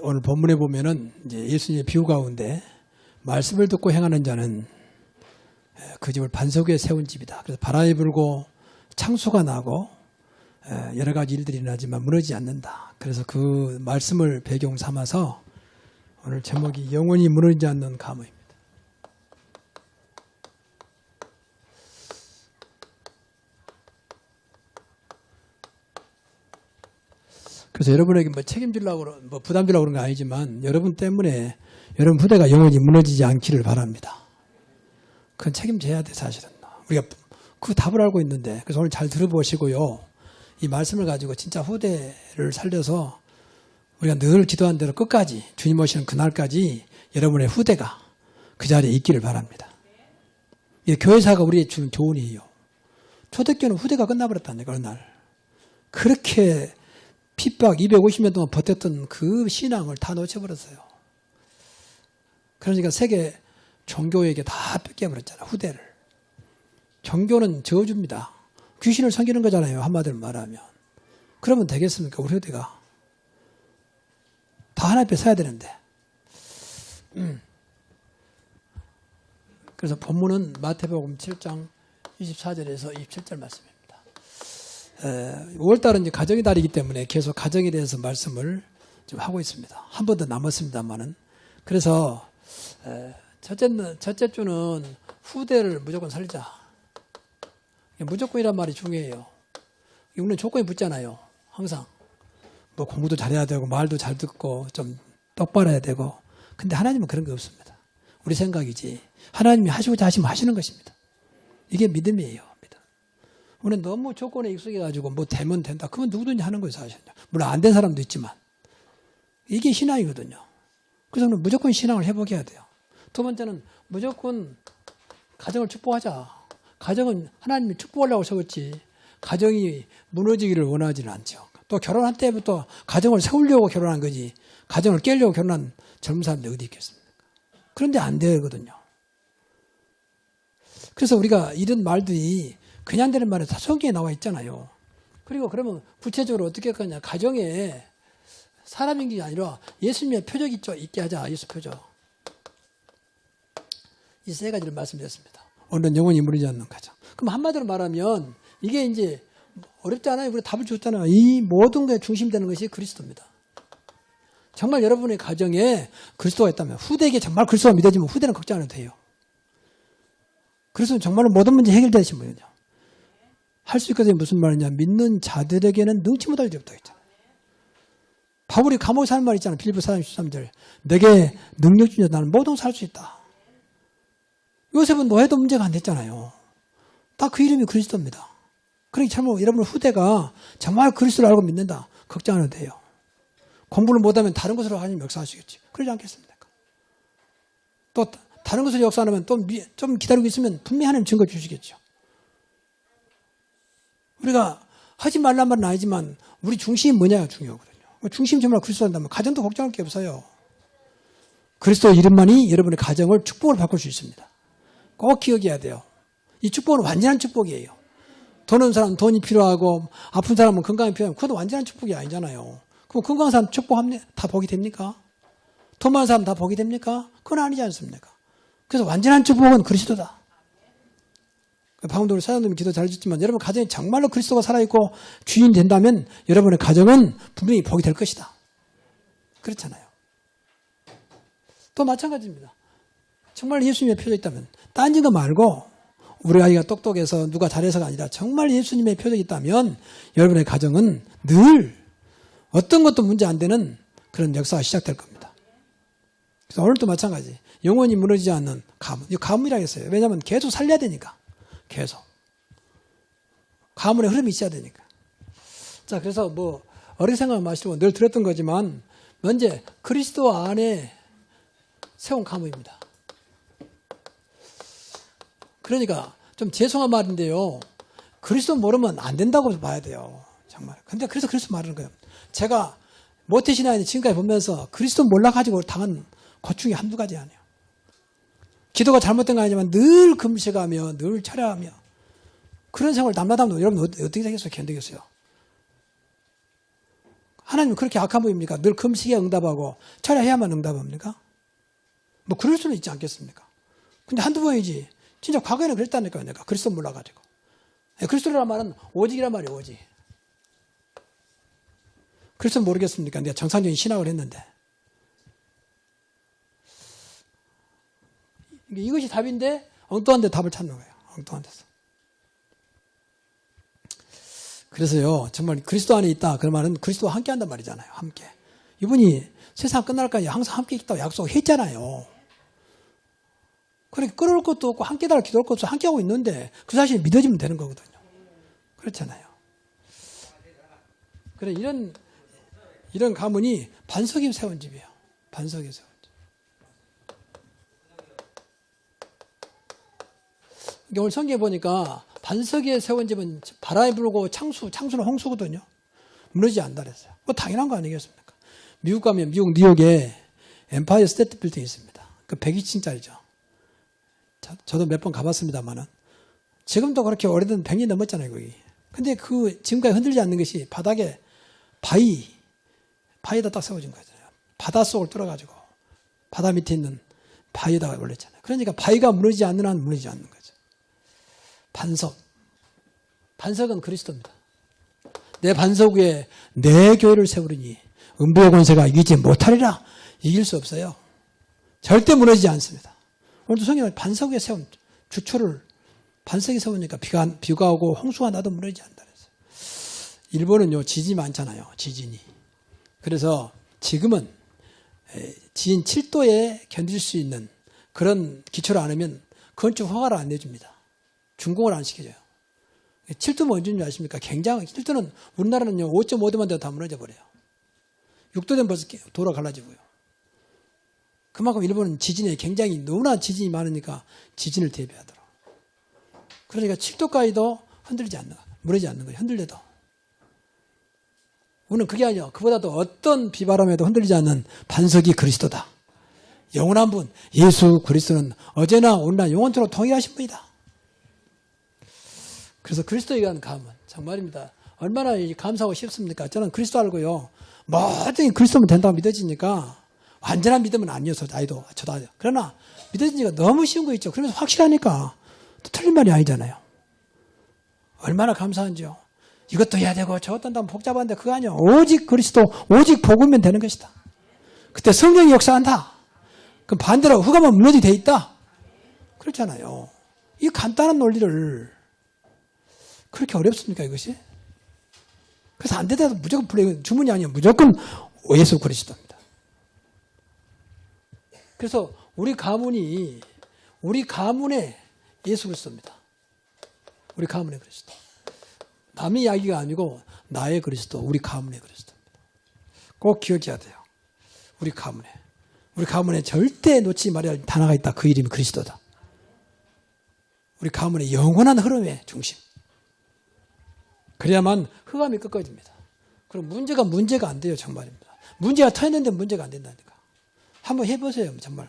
오늘 본문에 보면은 이제 예수님의 비유 가운데 말씀을 듣고 행하는 자는 그 집을 반석 위에 세운 집이다. 그래서 바람이 불고 창수가 나고 여러 가지 일들이 일어나지만 무너지지 않는다. 그래서 그 말씀을 배경 삼아서 오늘 제목이 영원히 무너지지 않는 가문입니다. 그래서 여러분에게 뭐 책임지려고, 뭐 부담 주려고 그런 건 아니지만 여러분 때문에 여러분 후대가 영원히 무너지지 않기를 바랍니다. 그건 책임져야 돼, 사실은. 우리가 그 답을 알고 있는데. 그래서 오늘 잘 들어보시고요. 이 말씀을 가지고 진짜 후대를 살려서 우리가 늘 기도한 대로 끝까지 주님 오시는 그날까지 여러분의 후대가 그 자리에 있기를 바랍니다. 이 교회사가 우리에게 주는 교훈이에요. 초대교회는 후대가 끝나버렸다니까, 어느 날. 그렇게 핍박 250년 동안 버텼던 그 신앙을 다 놓쳐버렸어요. 그러니까 세계 종교에게 다 뺏겨버렸잖아요. 후대를. 종교는 저주입니다. 귀신을 섬기는 거잖아요. 한마디로 말하면. 그러면 되겠습니까? 우리 후대가. 다 하나님 앞에 서야 되는데. 그래서 본문은 마태복음 7장 24절에서 27절 말씀입니다. 5월달은 이제 가정의 달이기 때문에 계속 가정에 대해서 말씀을 좀 하고 있습니다. 한 번 더 남았습니다만은. 그래서 첫째 주는 후대를 무조건 살자. 무조건이란 말이 중요해요. 우리는 조건이 붙잖아요. 항상. 뭐 공부도 잘해야 되고 말도 잘 듣고 좀 똑바로 해야 되고. 근데 하나님은 그런 게 없습니다. 우리 생각이지. 하나님이 하시고자 하시면 하시는 것입니다. 이게 믿음이에요. 우리는 너무 조건에 익숙해가지고 뭐 되면 된다. 그러면 누구든지 하는 거예요, 사실. 물론 안 된 사람도 있지만. 이게 신앙이거든요. 그래서 우리는 무조건 신앙을 회복해야 돼요. 두 번째는 무조건 가정을 축복하자. 가정은 하나님이 축복하려고 세웠지. 가정이 무너지기를 원하지는 않죠. 또 결혼할 때부터 가정을 세우려고 결혼한 거지. 가정을 깨려고 결혼한 젊은 사람들이 어디 있겠습니까? 그런데 안 되거든요. 그래서 우리가 이런 말들이 그냥 되는 말은 다 성경에 나와 있잖아요. 그리고 그러면 구체적으로 어떻게 할 거냐. 가정에 사람인 게 아니라 예수님의 표적이 있게 하자. 예수 표적. 이 세 가지를 말씀드렸습니다. 오늘은 영원히 무너지지 않는 가정. 그럼 한마디로 말하면 이게 이제 어렵지 않아요. 우리가 답을 줬잖아요. 이 모든 게 중심되는 것이 그리스도입니다. 정말 여러분의 가정에 그리스도가 있다면 후대에게 정말 그리스도가 믿어지면 후대는 걱정 안 해도 돼요. 그래서 정말로 모든 문제 해결되신 분이죠. 할 수 있거든요. 무슨 말이냐. 믿는 자들에게는 능치 못할 일이 없다고 했잖아요. 바울이 감옥에서 하는 말 있잖아요. 빌립보 4장 13절. 내게 능력 주냐 나는 모든 살 수 있다. 요셉은 노예도 문제가 안 됐잖아요. 딱 그 이름이 그리스도입니다. 그러니까 참 여러분 후대가 정말 그리스도를 알고 믿는다. 걱정 안 해도 돼요. 공부를 못하면 다른 것으로 하나님 역사하시겠지. 그러지 않겠습니까? 또 다른 것으로 역사 안 하면 또 좀 기다리고 있으면 분명히 하나님 증거 주시겠죠. 우리가 하지 말란 말은 아니지만 우리 중심이 뭐냐가 중요하거든요. 중심이 정말 그리스도 한다면 가정도 걱정할 게 없어요. 그리스도 이름만이 여러분의 가정을 축복을 바꿀 수 있습니다. 꼭 기억해야 돼요. 이 축복은 완전한 축복이에요. 돈 없는 사람은 돈이 필요하고 아픈 사람은 건강이 필요하고 그것도 완전한 축복이 아니잖아요. 그럼 건강한 사람 축복하면 다 복이 됩니까? 돈 많은 사람 다 복이 됩니까? 그건 아니지 않습니까? 그래서 완전한 축복은 그리스도다. 방금도 우리 사장님이 기도 잘해줬지만 여러분 가정에 정말로 그리스도가 살아있고 주인이 된다면 여러분의 가정은 분명히 복이 될 것이다. 그렇잖아요. 또 마찬가지입니다. 정말 예수님의 표적이 있다면 딴지 거 말고 우리 아이가 똑똑해서 누가 잘해서가 아니라 정말 예수님의 표적이 있다면 여러분의 가정은 늘 어떤 것도 문제 안 되는 그런 역사가 시작될 겁니다. 그래서 오늘도 마찬가지. 영원히 무너지지 않는 가문. 이 가문이라고 했어요. 왜냐하면 계속 살려야 되니까. 계속. 가문의 흐름이 있어야 되니까. 자, 그래서 뭐, 어린 생각 마시고 늘 들었던 거지만, 먼저 그리스도 안에 세운 가문입니다. 그러니까, 좀 죄송한 말인데요. 그리스도 모르면 안 된다고 봐야 돼요. 정말. 근데 그래서 그리스도 말하는 거예요. 제가 모태신앙에 지금까지 보면서 그리스도 몰라가지고 당한 고충이 한두 가지 아니에요. 기도가 잘못된 거 아니지만 늘 금식하며 늘 철야하며 그런 생활을 남나다면 여러분 어떻게 되겠어요? 견디겠어요? 하나님은 그렇게 악한 분입니까? 늘 금식에 응답하고 철야해야만 응답합니까? 뭐 그럴 수는 있지 않겠습니까? 근데 한두 번이지. 진짜 과거에는 그랬다니까요. 내가 그리스도 몰라가지고. 그리스도란 말은 오직이란 말이에요. 오직. 그리스도 모르겠습니까? 내가 정상적인 신학을 했는데. 이것이 답인데 엉뚱한 데 답을 찾는 거예요. 엉뚱한 데서. 그래서요, 정말 그리스도 안에 있다. 그 말은 그리스도와 함께 한단 말이잖아요. 함께. 이분이 세상 끝날까지 항상 함께 있다고 약속했잖아요. 그러니까 끌어올 것도 없고 함께 달라 기도할 것도 없어 함께하고 있는데 그 사실이 믿어지면 되는 거거든요. 그렇잖아요. 그래 이런 가문이 반석이 세운 집이에요. 반석이 세운 집. 오늘 성경에 보니까 반석에 세운 집은 바람이 불고 창수는 홍수거든요. 무너지지 않는다 그랬어요. 뭐 당연한 거 아니겠습니까? 미국 가면 미국 뉴욕에 엠파이어 스테이트 빌딩이 있습니다. 그 102층짜리죠. 저도 몇 번 가봤습니다만은 지금도 그렇게 오래된 100년 넘었잖아요, 거기. 근데 그 지금까지 흔들리지 않는 것이 바닥에 바위에다 딱 세워진 거잖아요. 바닷속을 뚫어가지고 바다 밑에 있는 바위에다가 올렸잖아요. 그러니까 바위가 무너지지 않는 한 무너지지 않는 거죠. 반석은 그리스도입니다. 내 반석 위에 내 교회를 세우리니 음부의 권세가 이기지 못하리라. 이길 수 없어요. 절대 무너지지 않습니다. 오늘도 성경은 반석 위에 세운 주초를 반석에 세우니까 비가 오고 홍수가 나도 무너지지 않는다 그랬어요. 일본은요 지진이 많잖아요. 지진이. 그래서 지금은 지진 7도에 견딜 수 있는 그런 기초를 안 하면 건축 허가를 안 내줍니다. 준공을 안 시켜줘요. 7도면 언제인지 아십니까? 굉장히 7도는 우리나라는요 5.5도만 돼도 다 무너져 버려요. 6도 되면 벌써 도로 갈라지고요. 그만큼 일본은 지진에 굉장히 너무나 지진이 많으니까 지진을 대비하도록. 그러니까 7도까지도 흔들리지 않는 거예요. 무너지지 않는 거예요. 흔들려도. 우리는 그게 아니요. 그보다도 어떤 비바람에도 흔들리지 않는 반석이 그리스도다. 영원한 분 예수 그리스도는 어제나 오늘나 영원토록 동일하신 분이다. 그래서 그리스도에 대한 감은 정말입니다. 얼마나 감사하고 싶습니까? 저는 그리스도 알고요. 뭐든지 그리스도면 된다고 믿어지니까 완전한 믿음은 아니어서 저도 그러나 믿어지니까 너무 쉬운 거 있죠. 그러면서 확실하니까 또 틀린 말이 아니잖아요. 얼마나 감사한지요. 이것도 해야 되고 저것도 한다면 복잡한데 그거 아니요. 오직 그리스도 오직 복음면 되는 것이다. 그때 성령이 역사한다. 그럼 반대로 흑암은 무너지게 돼 있다. 그렇잖아요. 이 간단한 논리를 그렇게 어렵습니까 이것이? 그래서 안 되더라도 무조건 불러 주문이 아니에요. 무조건 예수 그리스도입니다. 그래서 우리 가문에 예수 그리스도입니다. 우리 가문의 그리스도. 남의 이야기가 아니고 나의 그리스도, 우리 가문의 그리스도입니다. 꼭 기억해야 돼요. 우리 가문에 절대 놓치지 말아야 할 단어가 있다. 그 이름이 그리스도다. 우리 가문의 영원한 흐름의 중심. 그래야만 흑암이 꺾어집니다. 그럼 문제가 안 돼요. 정말입니다. 문제가 터졌는데 문제가 안 된다니까. 한번 해보세요. 정말.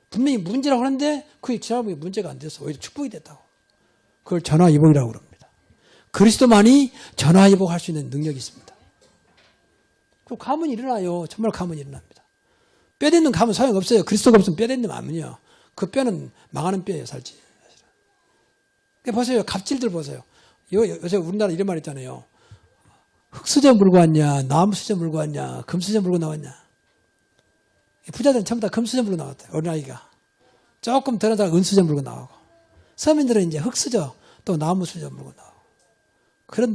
분명히 문제라고 하는데 그게 지나보니 문제가 안 돼서 오히려 축복이 됐다고. 그걸 전화위복이라고 그럽니다. 그리스도만이 전화위복할 수 있는 능력이 있습니다. 그 가문이 일어나요. 정말 가문이 일어납니다. 뼈대는 가문 소용없어요. 그리스도가 없으면 뼈대는 아면요. 그 뼈는 망하는 뼈예요. 살지. 그러니까 보세요. 갑질들 보세요. 요새 우리나라 이런 말 있잖아요. 흙수저 물고 왔냐, 나무수저 물고 왔냐, 금수저 물고 나왔냐. 부자들은 전부 다 금수저 물고 나왔대요. 어린아이가. 조금 덜 하다가 은수저 물고 나오고. 서민들은 이제 흙수저, 또 나무수저 물고 나오고. 그런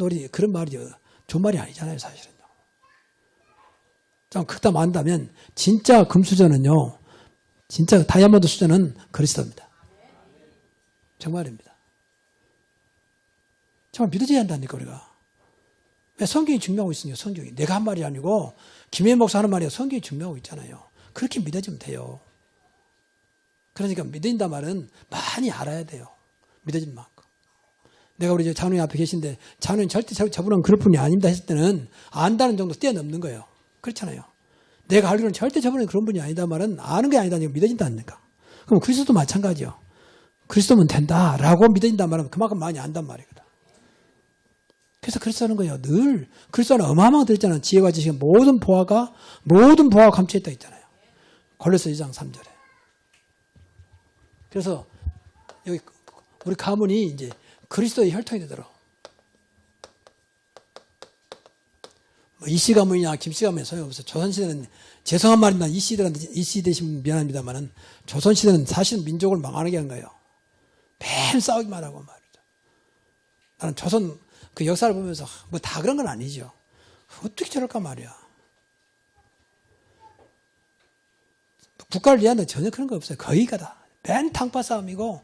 말이 좋은 말이 아니잖아요, 사실은요. 좀 크다 만다면, 진짜 금수저는요, 진짜 다이아몬드 수저는 그리스도입니다. 정말입니다. 정말 믿어져야 한다니까, 우리가. 왜 성경이 증명하고 있으니까, 성경이. 내가 한 말이 아니고, 김혜인 목사 하는 말이야. 성경이 증명하고 있잖아요. 그렇게 믿어지면 돼요. 그러니까 믿어진다 말은 많이 알아야 돼요. 믿어진 만큼. 내가 우리 장로님 앞에 계신데, 장로님 절대 저분은 그럴 분이 아닙니다 했을 때는, 안다는 정도 뛰어넘는 거예요. 그렇잖아요. 내가 알기로는 절대 저분은 그런 분이 아니다 말은, 아는 게 아니다니까 믿어진다니까. 그럼 그리스도도 마찬가지요. 그리스도면 된다라고 믿어진다 말은 그만큼 많이 안단 말이거든. 그래서 그리스도는 거예요. 늘 그리스도는 어마어마하게 들었잖아요. 지혜와 지식은 모든 보화가 감춰있다 있잖아요. 골로새 2장 3절에. 그래서 여기 우리 가문이 이제 그리스도의 혈통이 되도록. 뭐 이씨 가문이냐 김씨 가문이 소용없어요. 조선시대는 죄송한 말입니다. 이씨 되시면 미안합니다만은 조선시대는 사실 민족을 망하게 한 거예요. 매일 싸우기만 하고 말이죠. 나는 조선 그 역사를 보면서 뭐 다 그런 건 아니죠. 어떻게 저럴까 말이야. 국가를 위한 전혀 그런 거 없어요. 거의가 다. 맨 탕파 싸움이고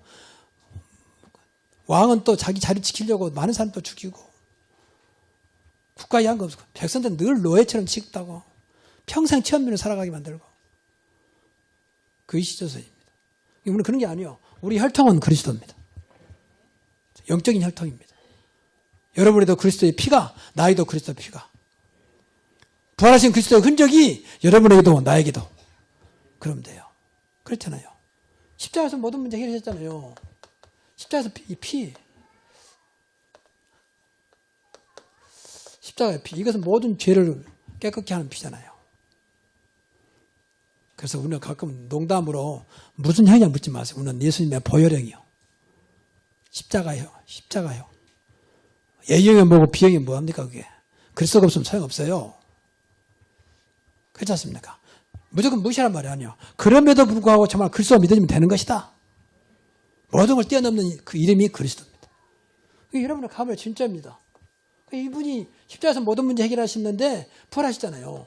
왕은 또 자기 자리 지키려고 많은 사람 또 죽이고 국가에 위한 거 없고 백성들은 늘 노예처럼 취급하고 평생 천민으로 살아가게 만들고 그 시조선입니다. 우리는 그런 게 아니에요. 우리 혈통은 그리스도입니다. 영적인 혈통입니다. 여러분에도 그리스도의 피가 나에도 그리스도의 피가 부활하신 그리스도의 흔적이 여러분에게도 나에게도 그러면 돼요. 그렇잖아요. 십자가에서 모든 문제 해결하셨잖아요. 십자가에서 이 피 십자가의 피 이것은 모든 죄를 깨끗게 하는 피잖아요. 그래서 우리는 가끔 농담으로 무슨 형이냐 묻지 마세요. 우리는 예수님의 보혈형이요. 십자가요. A형이 뭐고 B형이 뭐합니까 그게. 그리스도가 없으면 소용없어요. 그렇지 않습니까? 무조건 무시하란 말이 아니에요. 그럼에도 불구하고 정말 그리스도가 믿어지면 되는 것이다. 모든 걸 뛰어넘는 그 이름이 그리스도입니다. 여러분의 가문의 진짜입니다. 이분이 십자가에서 모든 문제 해결하시는데 부활하시잖아요.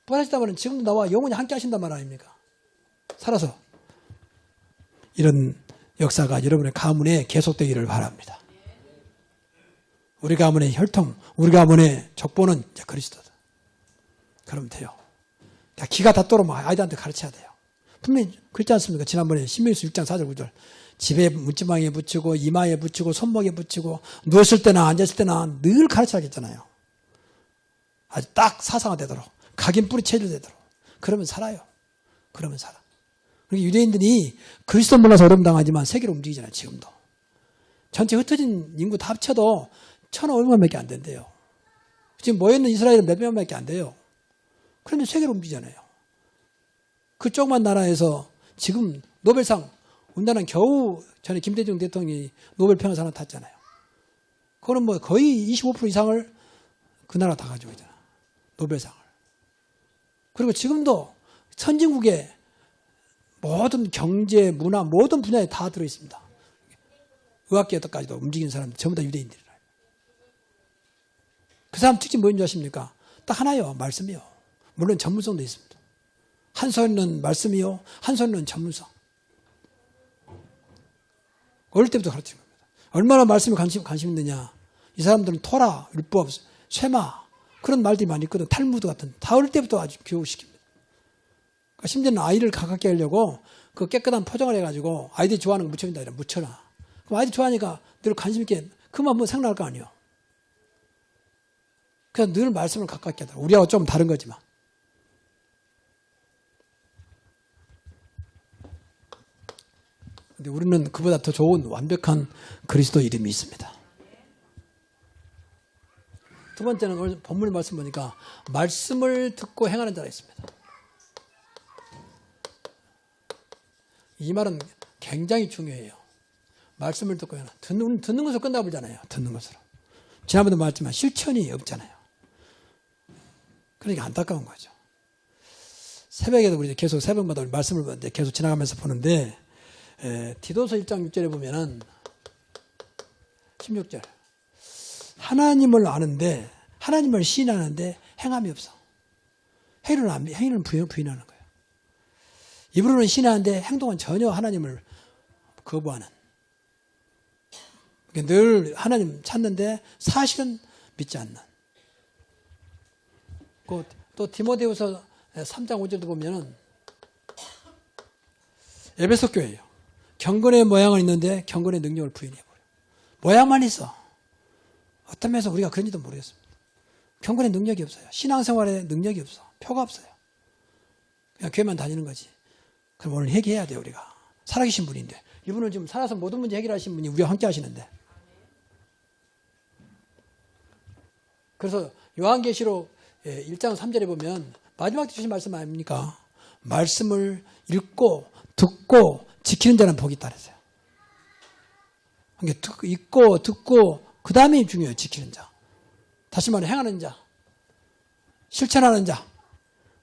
부활하시다면 지금도 나와 영원히 함께 하신단 말 아닙니까? 살아서. 이런 역사가 여러분의 가문에 계속되기를 바랍니다. 우리 가문의 혈통, 우리 가문의 족보는 이제 그리스도다. 그러면 돼요. 기가 닿도록 아이들한테 가르쳐야 돼요. 분명히 그렇지 않습니까? 지난번에 신명기서 6장 4절 9절 집에 문지방에 붙이고 이마에 붙이고 손목에 붙이고 누웠을 때나 앉았을 때나 늘 가르쳐야겠잖아요. 아주 딱 사상화되도록 각인 뿌리 체질되도록 그러면 살아요. 그러면 살아. 그러니까 유대인들이 그리스도 몰라서 어려움 당하지만 세계로 움직이잖아요. 지금도. 전체 흩어진 인구 다 합쳐도 1,500만밖에 안 된대요. 지금 모여있는 이스라엘은 몇 명밖에 안 돼요. 그런데 세계로 움직이잖아요. 그 조그만 나라에서 지금 노벨상 우리나라는 겨우 전에 김대중 대통령이 노벨 평화상을 탔잖아요. 그거는 뭐 거의 25% 이상을 그 나라가 다 가지고 있잖아. 노벨상을. 그리고 지금도 선진국의 모든 경제, 문화, 모든 분야에 다 들어있습니다. 의학계까지도 움직이는 사람들 전부 다 유대인들이라. 그 사람 특징 뭐인 줄 아십니까? 딱 하나요. 말씀이요. 물론 전문성도 있습니다. 한 손은 말씀이요. 한 손은 전문성. 어릴 때부터 가르치는 겁니다. 얼마나 말씀에 관심 있느냐. 이 사람들은 토라, 율법, 쇠마 그런 말들이 많이 있거든. 탈무드 같은. 다 어릴 때부터 아주 교육시킵니다. 그러니까 심지어는 아이를 가깝게 하려고 그 깨끗한 포장을 해가지고 아이들이 좋아하는 거 묻혀준다. 이래 묻혀놔. 그럼 아이들이 좋아하니까 늘 관심 있게 그만 한번 생각날 거 아니에요. 그래서 늘 말씀을 가깝게 하더라고. 우리하고 좀 다른 거지만. 근데 우리는 그보다 더 좋은 완벽한 그리스도 이름이 있습니다. 두 번째는 오늘 본문 말씀 보니까 말씀을 듣고 행하는 자가 있습니다. 이 말은 굉장히 중요해요. 말씀을 듣고 행하는. 듣는 것으로 끝나버리잖아요. 듣는 것으로. 지난번에도 말했지만 실천이 없잖아요. 그러니까 안타까운 거죠. 새벽에도 우리 계속 새벽마다 우리 말씀을 계속 지나가면서 보는데 디도서 1장 6절에 보면은 16절 하나님을 아는데 하나님을 시인하는데 행함이 없어. 행위는 부인하는 거예요. 입으로는 시인하는데 행동은 전혀 하나님을 거부하는. 늘 하나님 찾는데 사실은 믿지 않는. 또 디모데후서 3장 5절도 보면은 에베소 교회예요. 경건의 모양은 있는데 경건의 능력을 부인해버려. 모양만 있어. 어떤 면에서 우리가 그런지도 모르겠습니다. 경건의 능력이 없어요. 신앙생활에 능력이 없어. 표가 없어요. 그냥 교회만 다니는 거지. 그럼 오늘 회개해야 돼요. 우리가. 살아계신 분인데. 이분은 지금 살아서 모든 문제 해결하신 분이 우리와 함께 하시는데. 그래서 요한계시록 1장 3절에 보면 마지막 주신 말씀 아닙니까? 말씀을 읽고 듣고 지키는 자는 복이 있다 그랬어요. 그러니까 읽고 듣고 그 다음이 중요해요. 지키는 자. 다시 말해 행하는 자. 실천하는 자.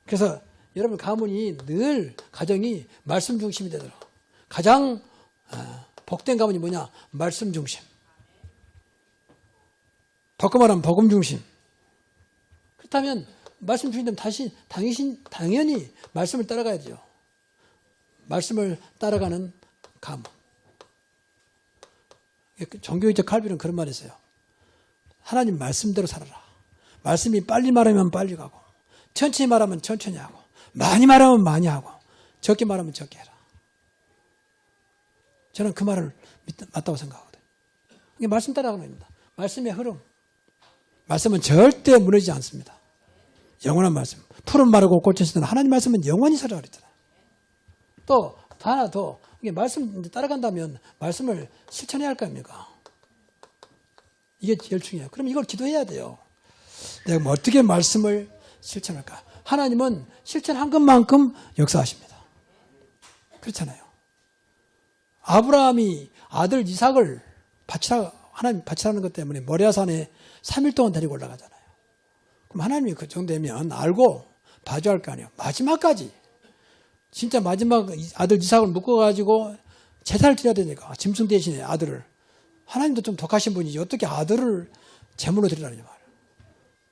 그래서 여러분 가문이 늘 가정이 말씀 중심이 되도록 가장 복된 가문이 뭐냐? 말씀 중심. 바꿔 말하면 복음 중심. 그렇다면 말씀 중심 되면 당연히 말씀을 따라가야죠. 말씀을 따라가는 가문. 종교적 칼빈은 그런 말이 있어요. 하나님 말씀대로 살아라. 말씀이 빨리 말하면 빨리 가고 천천히 말하면 천천히 하고 많이 말하면 많이 하고 적게 말하면 적게 해라. 저는 그 말을 맞다고 생각하거든요. 이게 말씀 따라가는 겁니다. 말씀의 흐름. 말씀은 절대 무너지지 않습니다. 영원한 말씀. 푸른 마르고 꽃은 시든 하나님 말씀은 영원히 살아라 그랬잖아요. 또 하나 더 이게 말씀 따라간다면 말씀을 실천해야 할 거 아닙니까? 이게 제일 중요해요. 그럼 이걸 기도해야 돼요. 내가 뭐 어떻게 말씀을 실천할까? 하나님은 실천한 것만큼 역사하십니다. 그렇잖아요. 아브라함이 아들 이삭을 하나님 바치라는 것 때문에 모리아산에 3일 동안 데리고 올라가잖아요. 그럼 하나님이 그 정도 되면 알고 봐줘야 할 거 아니에요. 마지막까지. 진짜 마지막 아들 이삭을 묶어가지고 제사를 드려야 되니까 짐승 대신에 아들을. 하나님도 좀 독하신 분이지 어떻게 아들을 제물로 드리라는 말이에요.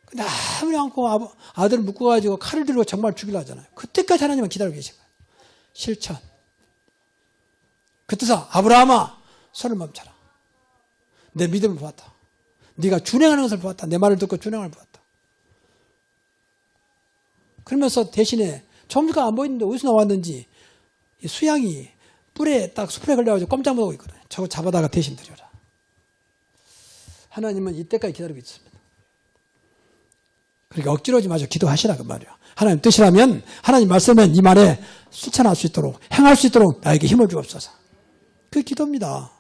근데 아무리 않고 아들을 묶어가지고 칼을 들고 정말 죽이려 하잖아요. 그때까지 하나님은 기다리고 계신 거예요. 실천. 그때서 아브라함아 손을 멈춰라. 내 믿음을 보았다. 네가 준행하는 것을 보았다. 내 말을 듣고 준행을 보았다. 그러면서 대신에 점수가 안 보이는데 어디서 나왔는지 수양이 뿔에 딱 수풀에 걸려가지고 꼼짝 못하고 있거든요. 저거 잡아다가 대신 드려라. 하나님은 이때까지 기다리고 있습니다. 그러니까 억지로 하지 마시고 기도하시라 그 말이에요. 하나님 뜻이라면 하나님 말씀은 이 말에 실천할 수 있도록 행할 수 있도록 나에게 힘을 주옵소서. 그게 기도입니다.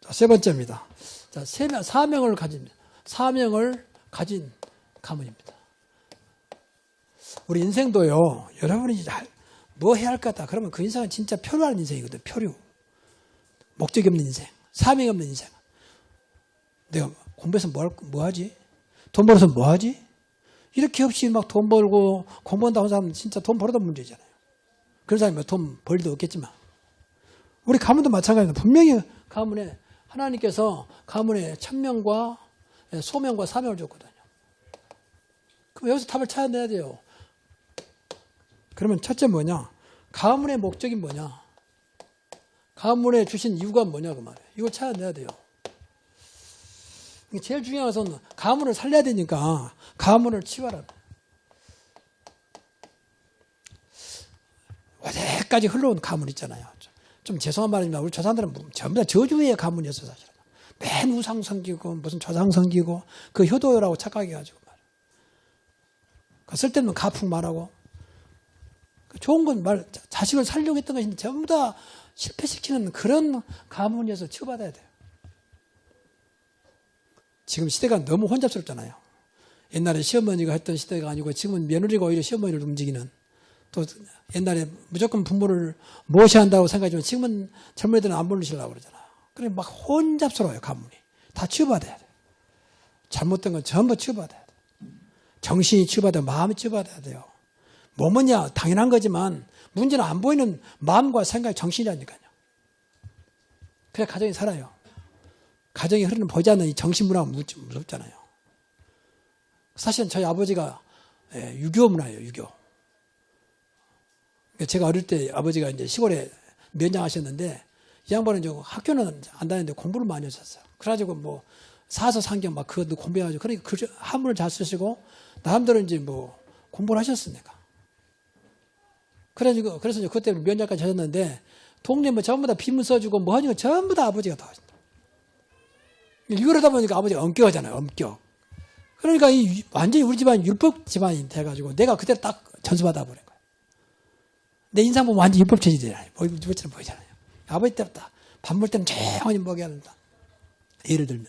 자, 세 번째입니다. 자, 사명을 가진 가문입니다. 우리 인생도요, 여러분이 뭐 해야 할 것 같다. 그러면 그 인생은 진짜 표류하는 인생이거든. 표류. 목적이 없는 인생. 사명이 없는 인생. 내가 공부해서 뭐 하지? 돈 벌어서 뭐 하지? 이렇게 없이 막 돈 벌고 공부한다고 하는 사람은 진짜 돈 벌어도 문제잖아요. 그런 사람이 돈 벌 일도 없겠지만. 우리 가문도 마찬가지입니다. 분명히 가문에 하나님께서 가문에 천명과 소명과 사명을 줬거든요. 그럼 여기서 답을 찾아내야 돼요. 그러면 첫째 뭐냐? 가문의 목적이 뭐냐? 가문에 주신 이유가 뭐냐 그 말이에요. 이걸 찾아내야 돼요. 제일 중요한 것은 가문을 살려야 되니까 가문을 치워라. 어제까지 흘러온 가문 있잖아요. 좀 죄송한 말입니다. 우리 조상들은 전부 다 저주의 가문이었어요. 사실은. 맨 우상 섬기고 무슨 조상 섬기고 그 효도라고 착각해가지고 말이에요. 쓸데없는 가풍 말하고 좋은 건 자식을 살려고 했던 것인데 전부 다 실패시키는 그런 가문이어서 치유받아야 돼요. 지금 시대가 너무 혼잡스럽잖아요. 옛날에 시어머니가 했던 시대가 아니고 지금은 며느리가 오히려 시어머니를 움직이는, 또 옛날에 무조건 부모를 모셔야 한다고 생각하지만 지금은 젊은이들은 안 모시려고 그러잖아요. 그래 막 혼잡스러워요. 가문이. 다 치유받아야 돼요. 잘못된 건 전부 치유받아야 돼요. 정신이 치유받아야 돼요. 마음이 치유받아야 돼요. 뭐뭐냐 당연한 거지만 문제는 안 보이는 마음과 생각, 정신이라니까요. 그래 가정이 살아요. 가정이 흐르는 보이지 않는 이 정신문화가 무섭잖아요. 사실은 저희 아버지가 유교 문화예요. 유교. 제가 어릴 때 아버지가 이제 시골에 면장하셨는데 이 양반은 이제 학교는 안 다녔는데 공부를 많이 하셨어요. 그래가지고 뭐 사서 상경 막 그거 공부해가지고 그러니까 그 한문을 잘 쓰시고 나름대로 이제 뭐 공부를 하셨으니까. 그래서 이제 그때 면장까지 하셨는데 동네 뭐 전부 다 비문 써주고 뭐 하니까 전부 다 아버지가 다 하신다. 이러다 보니까 아버지가 엄격하잖아요. 엄격. 그러니까 완전히 우리 집안 율법 집안이 돼가지고 내가 그때 딱 전수받아 버린 거예요. 내 인상 보면 완전 율법 체질이잖아요. 율법처럼 보이잖아요. 아버지 때부터 밥 먹을 때는 조용히 먹여야 한다. 예를 들면.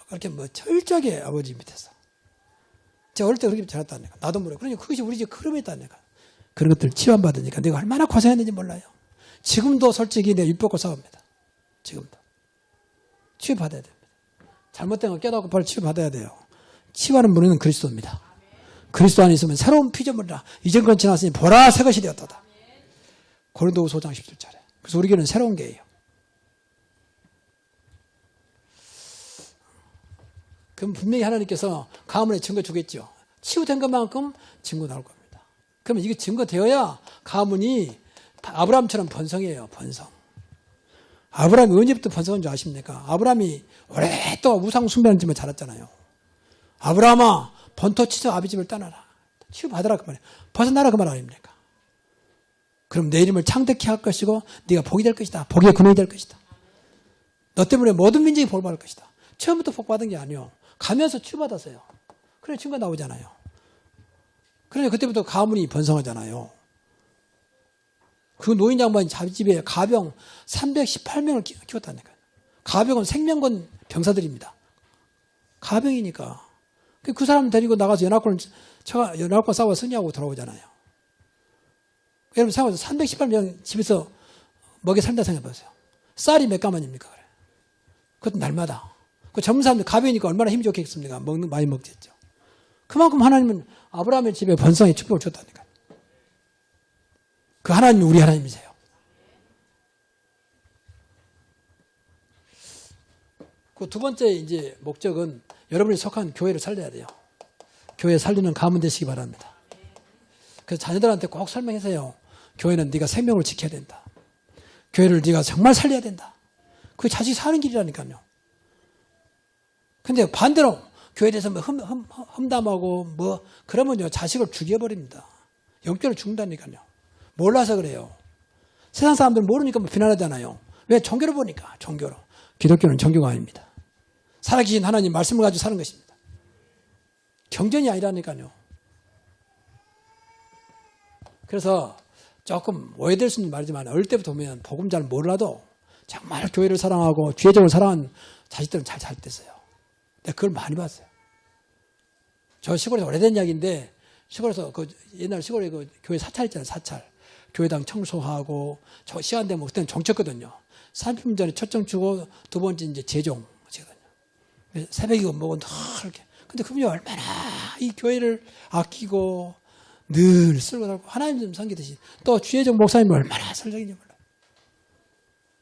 그렇게 철저하게 아버지 밑에서. 제가 어릴 때 그렇게 자랐다니까. 나도 모르고. 그러니까 그것이 우리 집 흐름이 있다니까. 그런 것들 치유받으니까 내가 얼마나 고생했는지 몰라요. 지금도 솔직히 내가 입 벗고 싸웁니다. 지금도. 치유받아야 됩니다. 잘못된 거 깨닫고 바로 치유받아야 돼요. 치유하는 분은 그리스도입니다. 그리스도 안에 있으면 새로운 피조물이라. 이전 건 지났으니 보라 새 것이 되었다. 고린도후서 5장 17절에. 그래서 우리 교회는 새로운 교회예요. 그럼 분명히 하나님께서 가문에 증거 주겠죠. 치유된 것만큼 증거 나올 겁니다. 그러면 이게 증거 되어야 가문이 아브라함처럼 번성이에요. 번성. 아브라함이 언제부터 번성한 줄 아십니까? 아브라함이 오랫동안 우상 숭배하는 집에 자랐잖아요. 아브라함아 본토 치서 아비 집을 떠나라. 치유받아라 그 말이에요. 벗어나라 그 말 아닙니까? 그럼 내 이름을 창대케 할 것이고 네가 복이 될 것이다. 복의 근원이 될 것이다. 너 때문에 모든 민족이 복 받을 것이다. 처음부터 복 받은 게 아니요. 가면서 치유받았어요. 그래 증거 나오잖아요. 그러니까 그때부터 가문이 번성하잖아요. 그 노인 양반이 자기 집에 가병 318명을 키웠다니까요. 가병은 생명건 병사들입니다. 가병이니까. 그 사람 데리고 나가서 연합군 싸워 승리하고 돌아오잖아요. 여러분 생각해보세요. 318명 집에서 먹여 살다 생각해보세요. 쌀이 몇 가만입니까? 그래. 그것도 날마다. 그 젊은 사람들 가병이니까 얼마나 힘이 좋겠습니까? 많이 먹겠죠. 그만큼 하나님은 아브라함의 집에 번성의 축복을 줬다니까요. 그 하나님이 우리 하나님이세요. 그 두 번째 이제 목적은 여러분이 속한 교회를 살려야 돼요. 교회 살리는 가문 되시기 바랍니다. 그래서 자녀들한테 꼭 설명하세요. 교회는 네가 생명을 지켜야 된다. 교회를 네가 정말 살려야 된다. 그게 자식이 사는 길이라니까요. 근데 반대로 교회에 대해서 험담하고 그러면요 자식을 죽여버립니다. 영적으로 죽는다니까요. 몰라서 그래요. 세상 사람들 모르니까 비난하잖아요. 왜? 종교를 보니까. 종교로. 기독교는 종교가 아닙니다. 살아계신 하나님 말씀을 가지고 사는 것입니다. 경전이 아니라니까요. 그래서 조금 오해될 수 있는 말이지만 어릴 때부터 보면 복음 잘 몰라도 정말 교회를 사랑하고 주의적으로 사랑하는 자식들은 잘 됐어요. 내가 그걸 많이 봤어요. 저 시골에서 오래된 이야기인데 시골에서 옛날 시골에 교회 사찰 있잖아요. 사찰. 교회당 청소하고 시간 되면 그때는 종쳤거든요. 30분 전에 초청 주고 두 번째 이제 재종 하거든요. 새벽이고 뭐고 이렇게. 근데 그분이 얼마나 이 교회를 아끼고 늘 쓸고 살고 하나님 좀 섬기듯이 또 주혜정 목사님이 얼마나 설정인지 몰라요.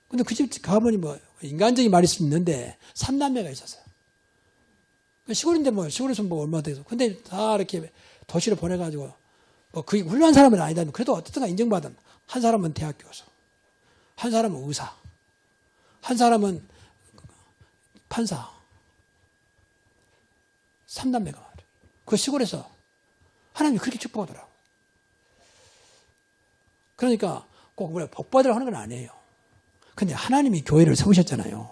근데 그 집 가보니 인간적인 말일 수 있는데 3남매가 있었어요. 시골인데 시골에서 얼마 돼서. 근데 다 이렇게 도시로 보내가지고 그게 훌륭한 사람은 아니다. 그래도 어떻든가 인정받은. 한 사람은 대학 교수, 한 사람은 의사, 한 사람은 판사. 3남매가 말이에요. 그 시골에서 하나님이 그렇게 축복하더라고. 그러니까 꼭 복받으라고 하는 건 아니에요. 근데 하나님이 교회를 세우셨잖아요.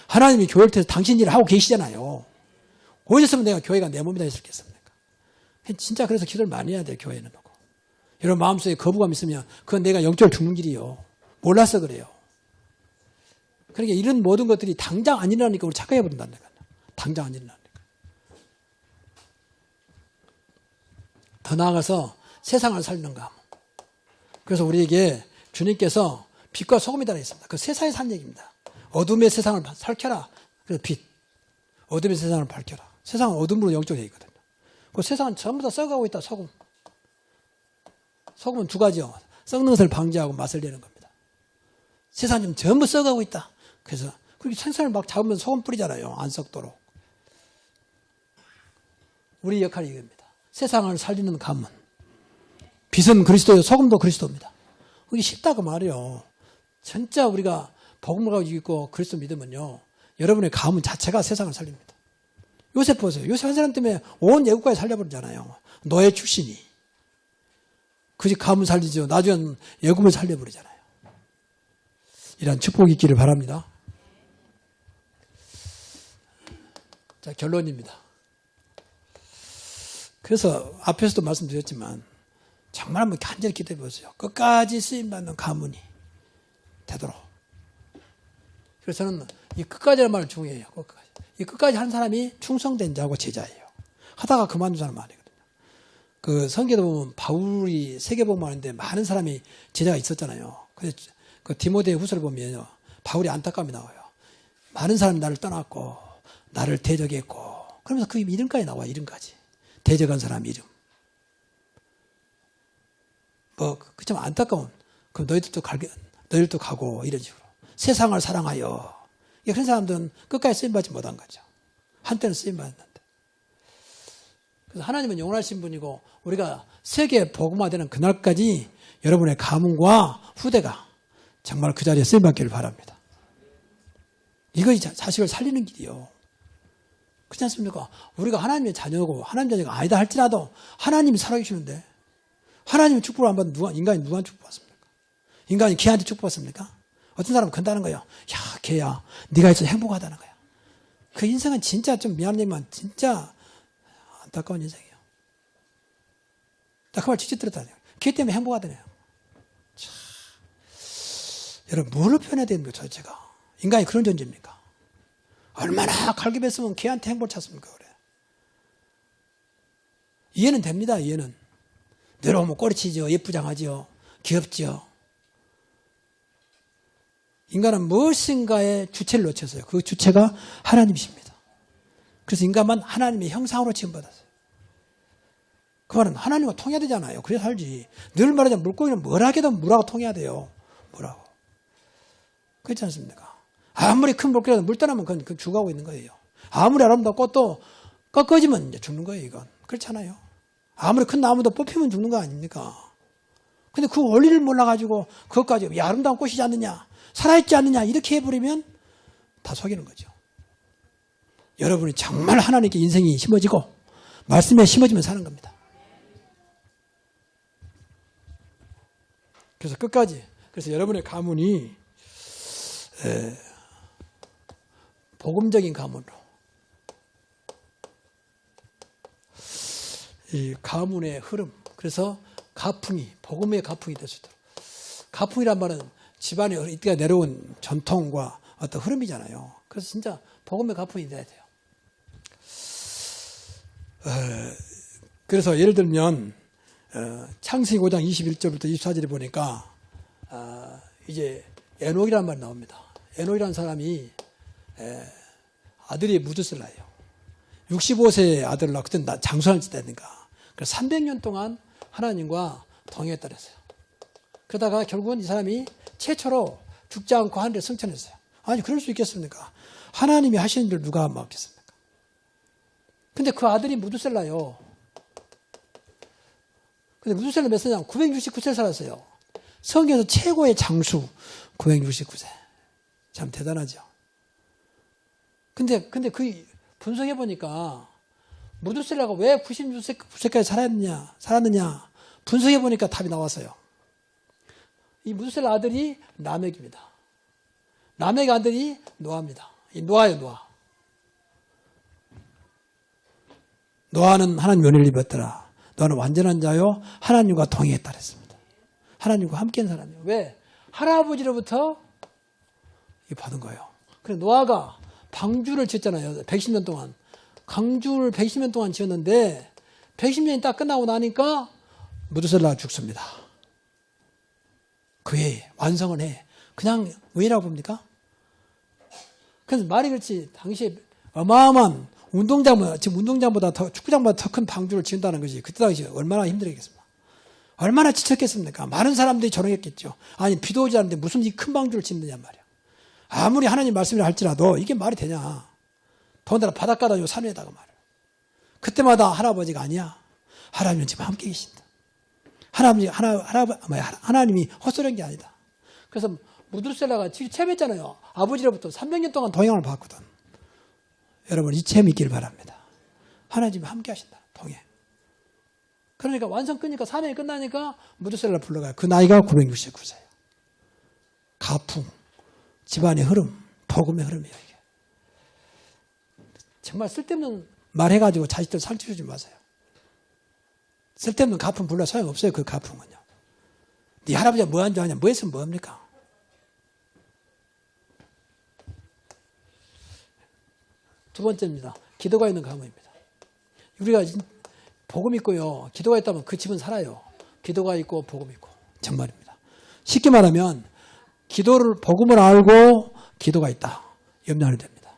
하나님이 교회를 통해서 당신 일을 하고 계시잖아요. 어디서면 내가 교회가 내 몸이다 했었겠습니까? 진짜 그래서 기도를 많이 해야 돼요. 교회는. 여러분 마음속에 거부감 있으면 그건 내가 영적으로 죽는 길이요. 몰라서 그래요. 그러니까 이런 모든 것들이 당장 안 일어나니까 우리 착각해버린다니까요. 당장 안 일어나니까. 더 나아가서 세상을 살리는 것. 그래서 우리에게 주님께서 빛과 소금이라고 했습니다. 그 세상에 산 얘기입니다. 어둠의 세상을 밝혀라. 그래서 빛. 어둠의 세상을 밝혀라. 세상은 어둠으로 영적으로 되어 있거든요. 그 세상은 전부 다 썩어가고 있다. 소금. 소금은 두 가지요. 썩는 것을 방지하고 맛을 내는 겁니다. 세상은 지금 전부 썩어가고 있다. 그래서 그렇게 생선을 막 잡으면 소금 뿌리잖아요. 안 썩도록. 우리 역할이 이겁니다. 세상을 살리는 가문. 빛은 그리스도요. 소금도 그리스도입니다. 그게 쉽다고 말이에요. 진짜 우리가 복음을 가지고 있고 그리스도 믿으면요. 여러분의 가문 자체가 세상을 살립니다. 요셉 보세요. 요셉 한 사람 때문에 온 애국가에 살려버리잖아요. 노예 출신이. 그 집 가문 살리죠. 나중엔 애국을 살려버리잖아요. 이런 축복이 있기를 바랍니다. 자, 결론입니다. 그래서 앞에서도 말씀드렸지만 정말 한번 간절히 기도해 보세요. 끝까지 쓰임받는 가문이 되도록 그래서 저는 이 끝까지라는 말을 중요해요. 끝까지. 이 끝까지 한 사람이 충성된 자고 제자예요. 하다가 그만둔 사람 아니거든요. 그 성경에 보면 바울이 세계복음하는데 많은 사람이 제자가 있었잖아요. 그래서 그 디모데 후서를 보면요. 바울이 안타까움이 나와요. 많은 사람이 나를 떠났고 나를 대적했고 그러면서 그 이름까지 나와. 이름까지. 대적한 사람 이름. 뭐 그 좀 안타까운. 그럼 너희들도 가고 이런 식으로. 세상을 사랑하여. 그런 사람들은 끝까지 쓰임받지 못한 거죠. 한때는 쓰임받았는데. 그래서 하나님은 영원하신 분이고 우리가 세계 복음화되는 그날까지 여러분의 가문과 후대가 정말 그 자리에 쓰임받기를 바랍니다. 이것이 자식을 살리는 길이요. 그렇지 않습니까? 우리가 하나님의 자녀고 하나님 자녀가 아니다 할지라도 하나님이 살아계시는데 하나님의 축복을 안 받는 인간이 누구한테 축복받습니까? 인간이 개한테 축복받습니까? 어떤 사람은 건다는 거예요. 야, 개야, 네가 있어서 행복하다는 거야. 그 인생은 진짜 좀 미안한 얘기만 진짜 안타까운 인생이에요. 나 그 말 직접 들었다네요. 개 때문에 행복하다네요. 참, 여러분 뭘로 표현해야 되는 거예요, 도대체가? 인간이 그런 존재입니까? 얼마나 갈급했으면 개한테 행복을 찾습니까? 그래. 이해는 됩니다. 이해는. 내려오면 꼬리치죠. 예쁘장하죠. 귀엽죠. 인간은 무엇인가의 주체를 놓쳤어요. 그 주체가 하나님이십니다. 그래서 인간만 하나님의 형상으로 지음받았어요. 그 말은 하나님과 통해야 되잖아요. 그래야 살지. 늘 말하자면 물고기는 뭘 하게도 물하고 통해야 돼요. 물하고. 그렇지 않습니까? 아무리 큰 물고기라도 물 떠나면 그건 죽어가고 있는 거예요. 아무리 아름다운 꽃도 꺾어지면 이제 죽는 거예요. 이건. 그렇잖아요. 아무리 큰 나무도 뽑히면 죽는 거 아닙니까? 근데 그 원리를 몰라가지고 그것까지 이 아름다운 꽃이지 않느냐, 살아있지 않느냐 이렇게 해버리면 다 속이는 거죠. 여러분이 정말 하나님께 인생이 심어지고 말씀에 심어지면 사는 겁니다. 그래서 끝까지 그래서 여러분의 가문이 복음적인 가문으로 이 가문의 흐름 그래서 가풍이 복음의 가풍이 될 수 있도록 가풍이란 말은 집안에 이때가 내려온 전통과 어떤 흐름이잖아요. 그래서 진짜 복음의 가풍이 돼야 돼요. 그래서 예를 들면 창세기 5장 21절부터 24절에 보니까 이제 에녹이라는 말이 나옵니다. 에녹이라는 사람이 아들이 무드셀라예요. 65세의 아들을 낳고 그때 장수할 때니까 그래서 300년 동안 하나님과 동행했다 그랬어요. 그러다가 결국은 이 사람이 최초로 죽지 않고 하늘에 승천했어요. 아니 그럴 수 있겠습니까? 하나님이 하시는 줄 누가 막겠습니까? 근데 그 아들이 무드셀라요. 근데 무드셀라 몇 세냐? 969세 살았어요. 성경에서 최고의 장수 969세. 참 대단하죠. 근데 그 분석해 보니까 무드셀라가 왜 96세까지 살았느냐 분석해 보니까 답이 나왔어요. 이 무드셀라 아들이 라멕입니다. 라멕 아들이 노아입니다. 이 노아예요, 노아. 노아는 하나님 은혜를 입었더라. 노아는 완전한 자요 하나님과 동행했다 그랬습니다. 하나님과 함께한 사람이에요. 왜? 할아버지로부터 받은 거예요. 그래서 노아가 방주를 지었잖아요. 110년 동안. 강주를 110년 동안 지었는데 110년이 딱 끝나고 나니까 무드셀라가 죽습니다. 그 해에 완성을 해. 그냥 왜라고 봅니까? 그래서 말이 그렇지. 당시에 어마어마한 지금 운동장보다 축구장보다 더 큰 방주를 지은다는 것이 그때 당시 얼마나 힘들겠습니까? 얼마나 지쳤겠습니까? 많은 사람들이 조롱했겠죠. 아니 비도 오지 않는데 무슨 이 큰 방주를 짓느냐 말이야. 아무리 하나님 말씀이라 할지라도 이게 말이 되냐. 더군다나 바닷가다 요 산 위에다가 말이야. 그때마다 할아버지가 아니야. 하나님은 지금 함께 계신다. 하나님이 헛소리한 게 아니다. 그래서 무드셀라가 체험했잖아요. 아버지로부터 300년 동안 동행을 받거든. 여러분 이 체험 있기를 바랍니다. 하나님이 함께 하신다. 동행. 그러니까 완성 끝니까 3년이 끝나니까 무드셀라를 불러가요. 그 나이가 969세예요. 가풍, 집안의 흐름, 복음의 흐름이에요. 이게. 정말 쓸데없는 말해가지고 자식들 상처 주지 마세요. 쓸데없는 가풍 불러 소용없어요. 그 가풍은요. 네 할아버지가 뭐 한 줄 아냐? 뭐 했으면 뭐합니까? 두 번째입니다. 기도가 있는 가문입니다. 우리가 복음 있고요. 기도가 있다면 그 집은 살아요. 기도가 있고 복음 있고. 정말입니다. 쉽게 말하면 복음을 알고 기도가 있다. 염려하면 됩니다.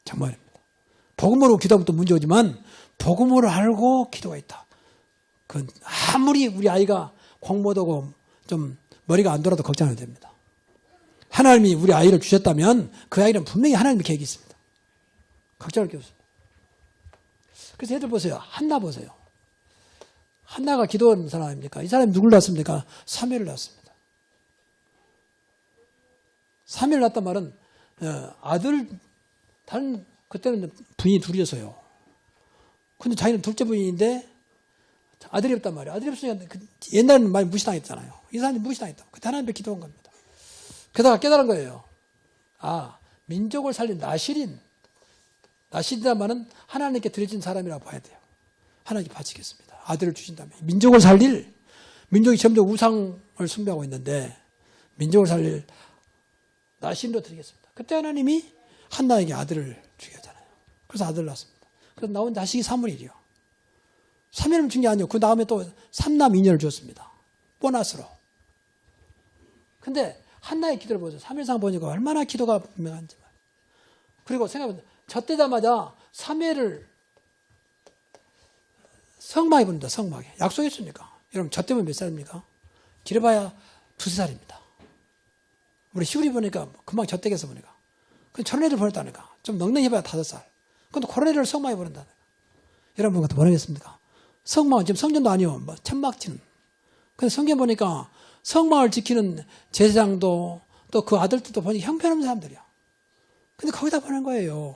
정말입니다. 복음으로 기도하면 또 문제 오지만 복음으로 알고 기도가 있다. 그건 아무리 우리 아이가 공부하고 좀 머리가 안 돌아도 걱정 안 해도 됩니다. 하나님이 우리 아이를 주셨다면 그 아이는 분명히 하나님의 계획이 있습니다. 걱정할 게 없습니다. 그래서 애들 보세요. 한나 보세요. 한나가 기도하는 사람 아닙니까? 이 사람이 누굴 낳았습니까? 사무엘을 낳았습니다. 사무엘 낳았단 말은 다른 그때는 부인이 둘이어서요. 근데 자기는 둘째 부인인데 아들이 없단 말이에요. 아들이 없으니까 옛날에는 많이 무시당했잖아요. 이 사람이 무시당했다. 그때 하나님 앞에 기도한 겁니다. 그러다가 깨달은 거예요. 민족을 살린 나실이란 말은 하나님께 드려진 사람이라고 봐야 돼요. 하나님께 바치겠습니다. 아들을 주신다면. 민족을 살릴, 민족이 점점 우상을 숭배하고 있는데 민족을 살릴 나실로 드리겠습니다. 그때 하나님이 한나에게 아들을 주게 하잖아요. 그래서 아들을 낳았습니다. 그래서 나온 자식이 사무엘이요. 사무엘을 준 게 아니에요. 그 다음에 또 3남 2녀를 줬습니다. 보너스로. 근데 한나의 기도를 보세요. 3일상 보니까 얼마나 기도가 분명한지. 그리고 생각해보세요. 젖되자마자 사무엘을 성막에 보냅니다. 성막에. 약속했으니까. 여러분 젖되면 몇 살입니까? 길어봐야 2~3살입니다. 우리 시골이 보니까 금방 젖되겠어 보니까. 그럼 저런 애들 보냈다니까. 좀 넉넉히 해봐야 5살. 근데 그런 애를 성막에 보낸다니까. 여러분 같은 보내겠습니까? 성막은 지금 성전도 아니요. 천막지는. 근데 성경 보니까 성막을 지키는 제사장도 또 그 아들들도 보니까 형편없는 사람들이야. 근데 거기다 보낸 거예요.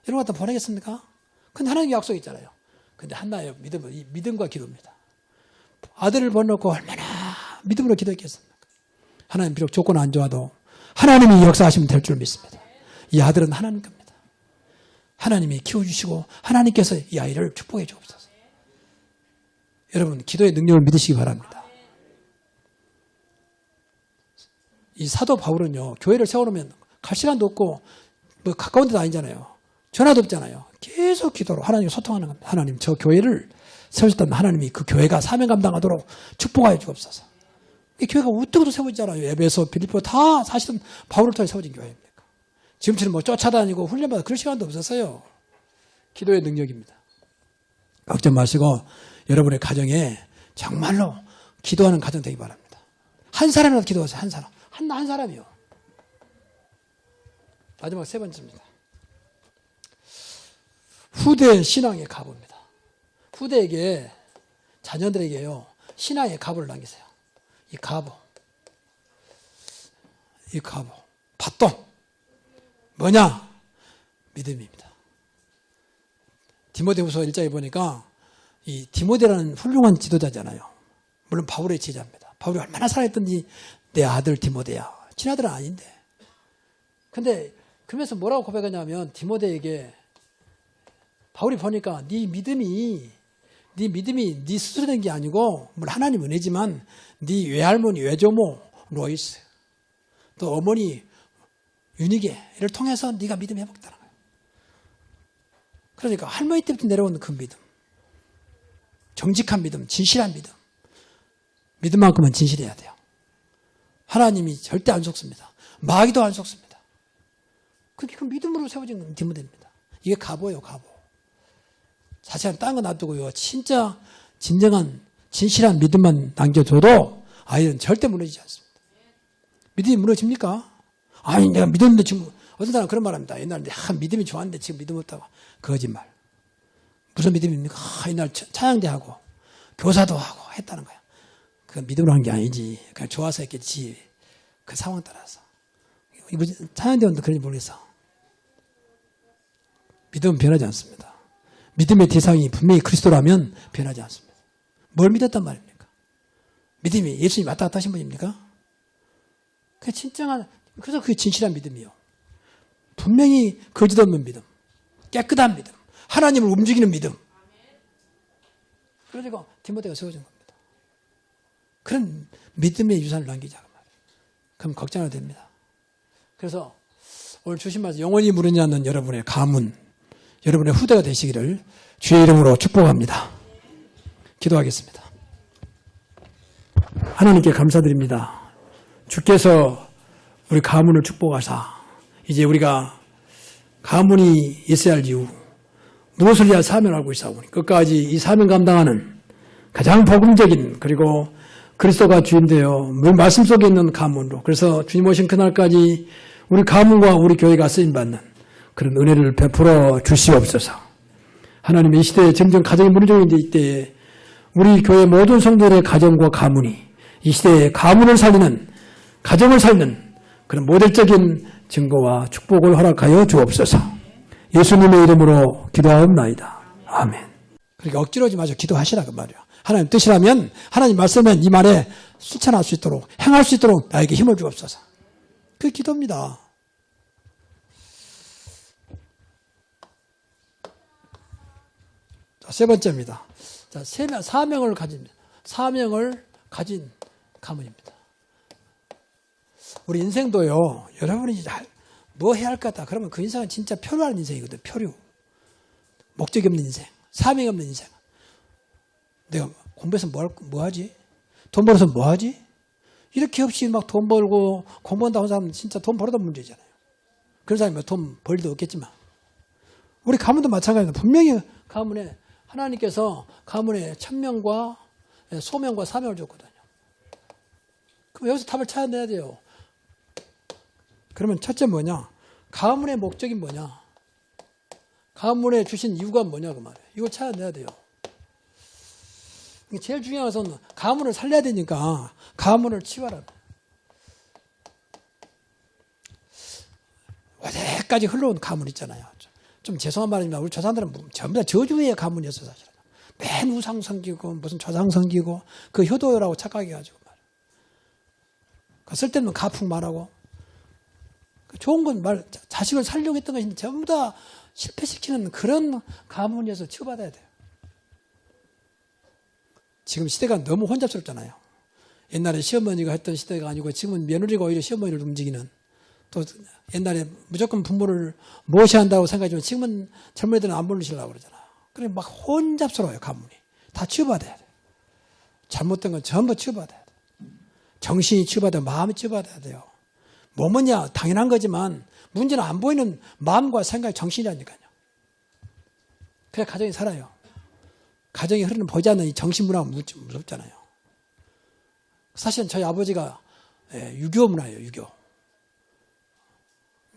이런 거 갖다 보내겠습니까? 근데 하나님 약속이 있잖아요. 근데 한나의 믿음과 기도입니다. 아들을 보내놓고 얼마나 믿음으로 기도했겠습니까? 하나님 비록 조건 안 좋아도 하나님이 역사하시면 될 줄 믿습니다. 이 아들은 하나님 겁니다. 하나님이 키워주시고 하나님께서 이 아이를 축복해 주옵소서. 여러분 기도의 능력을 믿으시기 바랍니다. 이 사도 바울은요. 교회를 세워놓으면 갈 시간도 없고 뭐 가까운 데도 아니잖아요. 전화도 없잖아요. 계속 기도로 하나님과 소통하는 겁니다. 하나님 저 교회를 세우셨다면 하나님이 그 교회가 사명 감당하도록 축복하여 주옵소서. 이 교회가 우뚝도 세워지잖아요. 에베소, 빌립보 다 사실은 바울을 통해 세워진 교회입니까? 지금처럼 뭐 쫓아다니고 훈련받아 그럴 시간도 없었어요. 기도의 능력입니다. 걱정 마시고 여러분의 가정에 정말로 기도하는 가정 되기 바랍니다. 한 사람이라도 기도하세요. 한 사람. 한 사람이요. 마지막 세 번째입니다. 후대 신앙의 갑입니다. 후대에게 자녀들에게요. 신앙의 갑을 남기세요. 이 갑. 밭돈. 뭐냐? 믿음입니다. 디모데후서 1장에 보니까 이 디모데라는 훌륭한 지도자잖아요. 물론 바울의 제자입니다. 바울이 얼마나 사랑했던지 내 아들 디모데야. 친아들은 아닌데. 근데 그러면서 뭐라고 고백하냐면 디모데에게 바울이 보니까 네 믿음이 네 스스로 된 게 아니고 물론 하나님 은혜지만 네 외할머니 외조모 로이스 또 어머니 유니게를 통해서 네가 믿음이 회복되는 거예요. 그러니까 할머니 때부터 내려오는 그 믿음. 정직한 믿음, 진실한 믿음. 믿음만큼은 진실해야 돼요. 하나님이 절대 안 속습니다. 마귀도 안 속습니다. 그게 그 믿음으로 세워진 디모데입니다. 이게 갑오예요, 갑오. 자세한 딴 거 놔두고요. 진짜 진정한 진실한 믿음만 남겨줘도 아이는 절대 무너지지 않습니다. 믿음이 무너집니까? 아니 내가 믿었는데 지금 어떤 사람은 그런 말 합니다. 옛날에 믿음이 좋았는데 지금 믿음 없다고. 거짓말. 무슨 믿음입니까? 옛날 찬양대 하고 교사도 하고 했다는 거야. 그 믿음으로 한 게 아니지. 그냥 좋아서 했겠지. 그 상황 따라서. 찬양대원도 그런지 모르겠어. 믿음은 변하지 않습니다. 믿음의 대상이 분명히 그리스도라면 변하지 않습니다. 뭘 믿었단 말입니까? 믿음이 예수님 왔다 갔다 하신 분입니까? 그래서 그게 진실한 믿음이요. 분명히 거짓 없는 믿음, 깨끗한 믿음, 하나님을 움직이는 믿음. 그러니까 디모데가 세워진 겁니다. 그런 믿음의 유산을 남기자고 말이에요. 그럼 걱정 안 됩니다. 그래서 오늘 주신 말씀 영원히 무르지 않는 여러분의 가문, 여러분의 후대가 되시기를 주의 이름으로 축복합니다. 기도하겠습니다. 하나님께 감사드립니다. 주께서 우리 가문을 축복하사 이제 우리가 가문이 있어야 할 이유, 무엇을 위한 사명을 알고 있사오니 끝까지 이 사명 감당하는 가장 복음적인 그리고 그리스도가 주인되어 말씀 속에 있는 가문으로, 그래서 주님 오신 그날까지 우리 가문과 우리 교회가 쓰임받는 그런 은혜를 베풀어 주시옵소서. 하나님, 이 시대에 점점 가정이 무너지고 있는 이때에 우리 교회 모든 성도들의 가정과 가문이 이 시대에 가문을 살리는, 가정을 살리는 그런 모델적인 증거와 축복을 허락하여 주옵소서. 예수님의 이름으로 기도하옵나이다. 아멘. 그러니까 억지로 하지 마시고 기도하시라 그 말이야. 하나님 뜻이라면, 하나님 말씀은 이 말에 실천할 수 있도록, 행할 수 있도록 나에게 힘을 주옵소서. 그게 기도입니다. 자, 세 번째입니다. 자, 사명을 가진 가문입니다. 우리 인생도요, 여러분이 뭐 해야 할 것 같다 그러면 그 인생은 진짜 표류하는 인생이거든. 표류. 목적이 없는 인생, 사명이 없는 인생. 내가 공부해서 뭐 하지? 돈 벌어서 뭐 하지? 이렇게 없이 막 돈 벌고 공부한다고 하는 사람은 진짜 돈 벌어도 문제잖아요. 그런 사람이 돈 벌 일도 없겠지만. 우리 가문도 마찬가지입니다. 분명히 가문에 하나님께서 가문에 천명과 소명과 사명을 줬거든요. 그럼 여기서 답을 찾아내야 돼요. 그러면 첫째 뭐냐? 가문의 목적이 뭐냐? 가문에 주신 이유가 뭐냐 그 말이에요. 이걸 찾아내야 돼요. 제일 중요한 것은 가문을 살려야 되니까 가문을 치워라. 어제까지 흘러온 가문 있잖아요. 좀 죄송한 말이지만 우리 조상들은 전부 다 저주의 가문이었어요. 사실은. 맨 우상 섬기고 무슨 조상 섬기고 그 효도라고 착각해가지고 말이에요. 쓸데없는 가풍 말하고 좋은 건 자식을 살려고 했던 것이 전부 다 실패시키는 그런 가문이어서 치유받아야 돼요. 지금 시대가 너무 혼잡스럽잖아요. 옛날에 시어머니가 했던 시대가 아니고 지금은 며느리가 오히려 시어머니를 움직이는, 또 옛날에 무조건 부모를 모셔야 한다고 생각하지만 지금은 젊은이들은 안 모시려고 그러잖아요. 그래 막 혼잡스러워요. 가문이. 다 치유받아야 돼요. 잘못된 건 전부 치유받아야 돼요. 정신이 치유받아야, 마음이 치유받아야 돼요. 뭐뭐냐 당연한 거지만 문제는 안 보이는 마음과 생각, 정신이라니까요. 그래야 가정이 살아요. 가정이 흐르는 보지 않는 이 정신문화가 무섭잖아요. 사실은 저희 아버지가 유교 문화예요, 유교.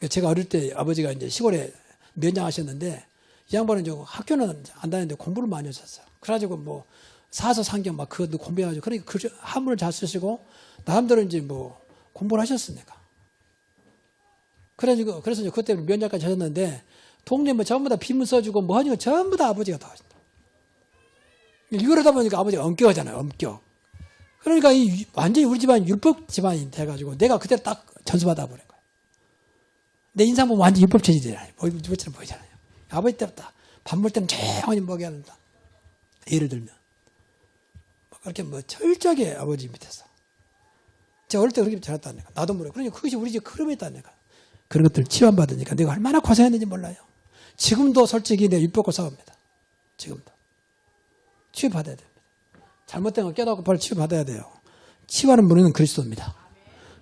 제가 어릴 때 아버지가 이제 시골에 면장하셨는데 이 양반은 이제 학교는 안 다녔는데 공부를 많이 하셨어요. 그래가지고 뭐 사서 상경 막 그것도 공부해가지고 그러니까 그 한문을 잘 쓰시고 나름대로 이제 뭐 공부를 하셨으니까. 그래서 이제 그때 면장까지 하셨는데 동네 뭐 전부 다 비문 써주고 뭐 하니까 전부 다 아버지가 다 하신다. 이러다 보니까 아버지가 엄격하잖아요, 엄격. 그러니까 완전히 우리 집안이 율법 집안이 돼가지고 내가 그때 딱 전수받아 버린 거예요. 내 인상 보면 완전 율법 체질이잖아요. 율법처럼 보이잖아요. 아버지 때부터 밥 먹을 때는 조용히 먹여야 한다. 예를 들면. 그렇게 뭐 철저하게 아버지 밑에서. 제가 어릴 때 그렇게 자랐다니까. 나도 모르고. 그러니까 그것이 우리 집 흐름에 있다니까. 그런 것들 치유받으니까 내가 얼마나 고생했는지 몰라요. 지금도 솔직히 내가 율법과 싸웁니다. 지금도. 치유받아야 됩니다. 잘못된 거 깨닫고 바로 치유받아야 돼요. 치유하는 분은 그리스도입니다.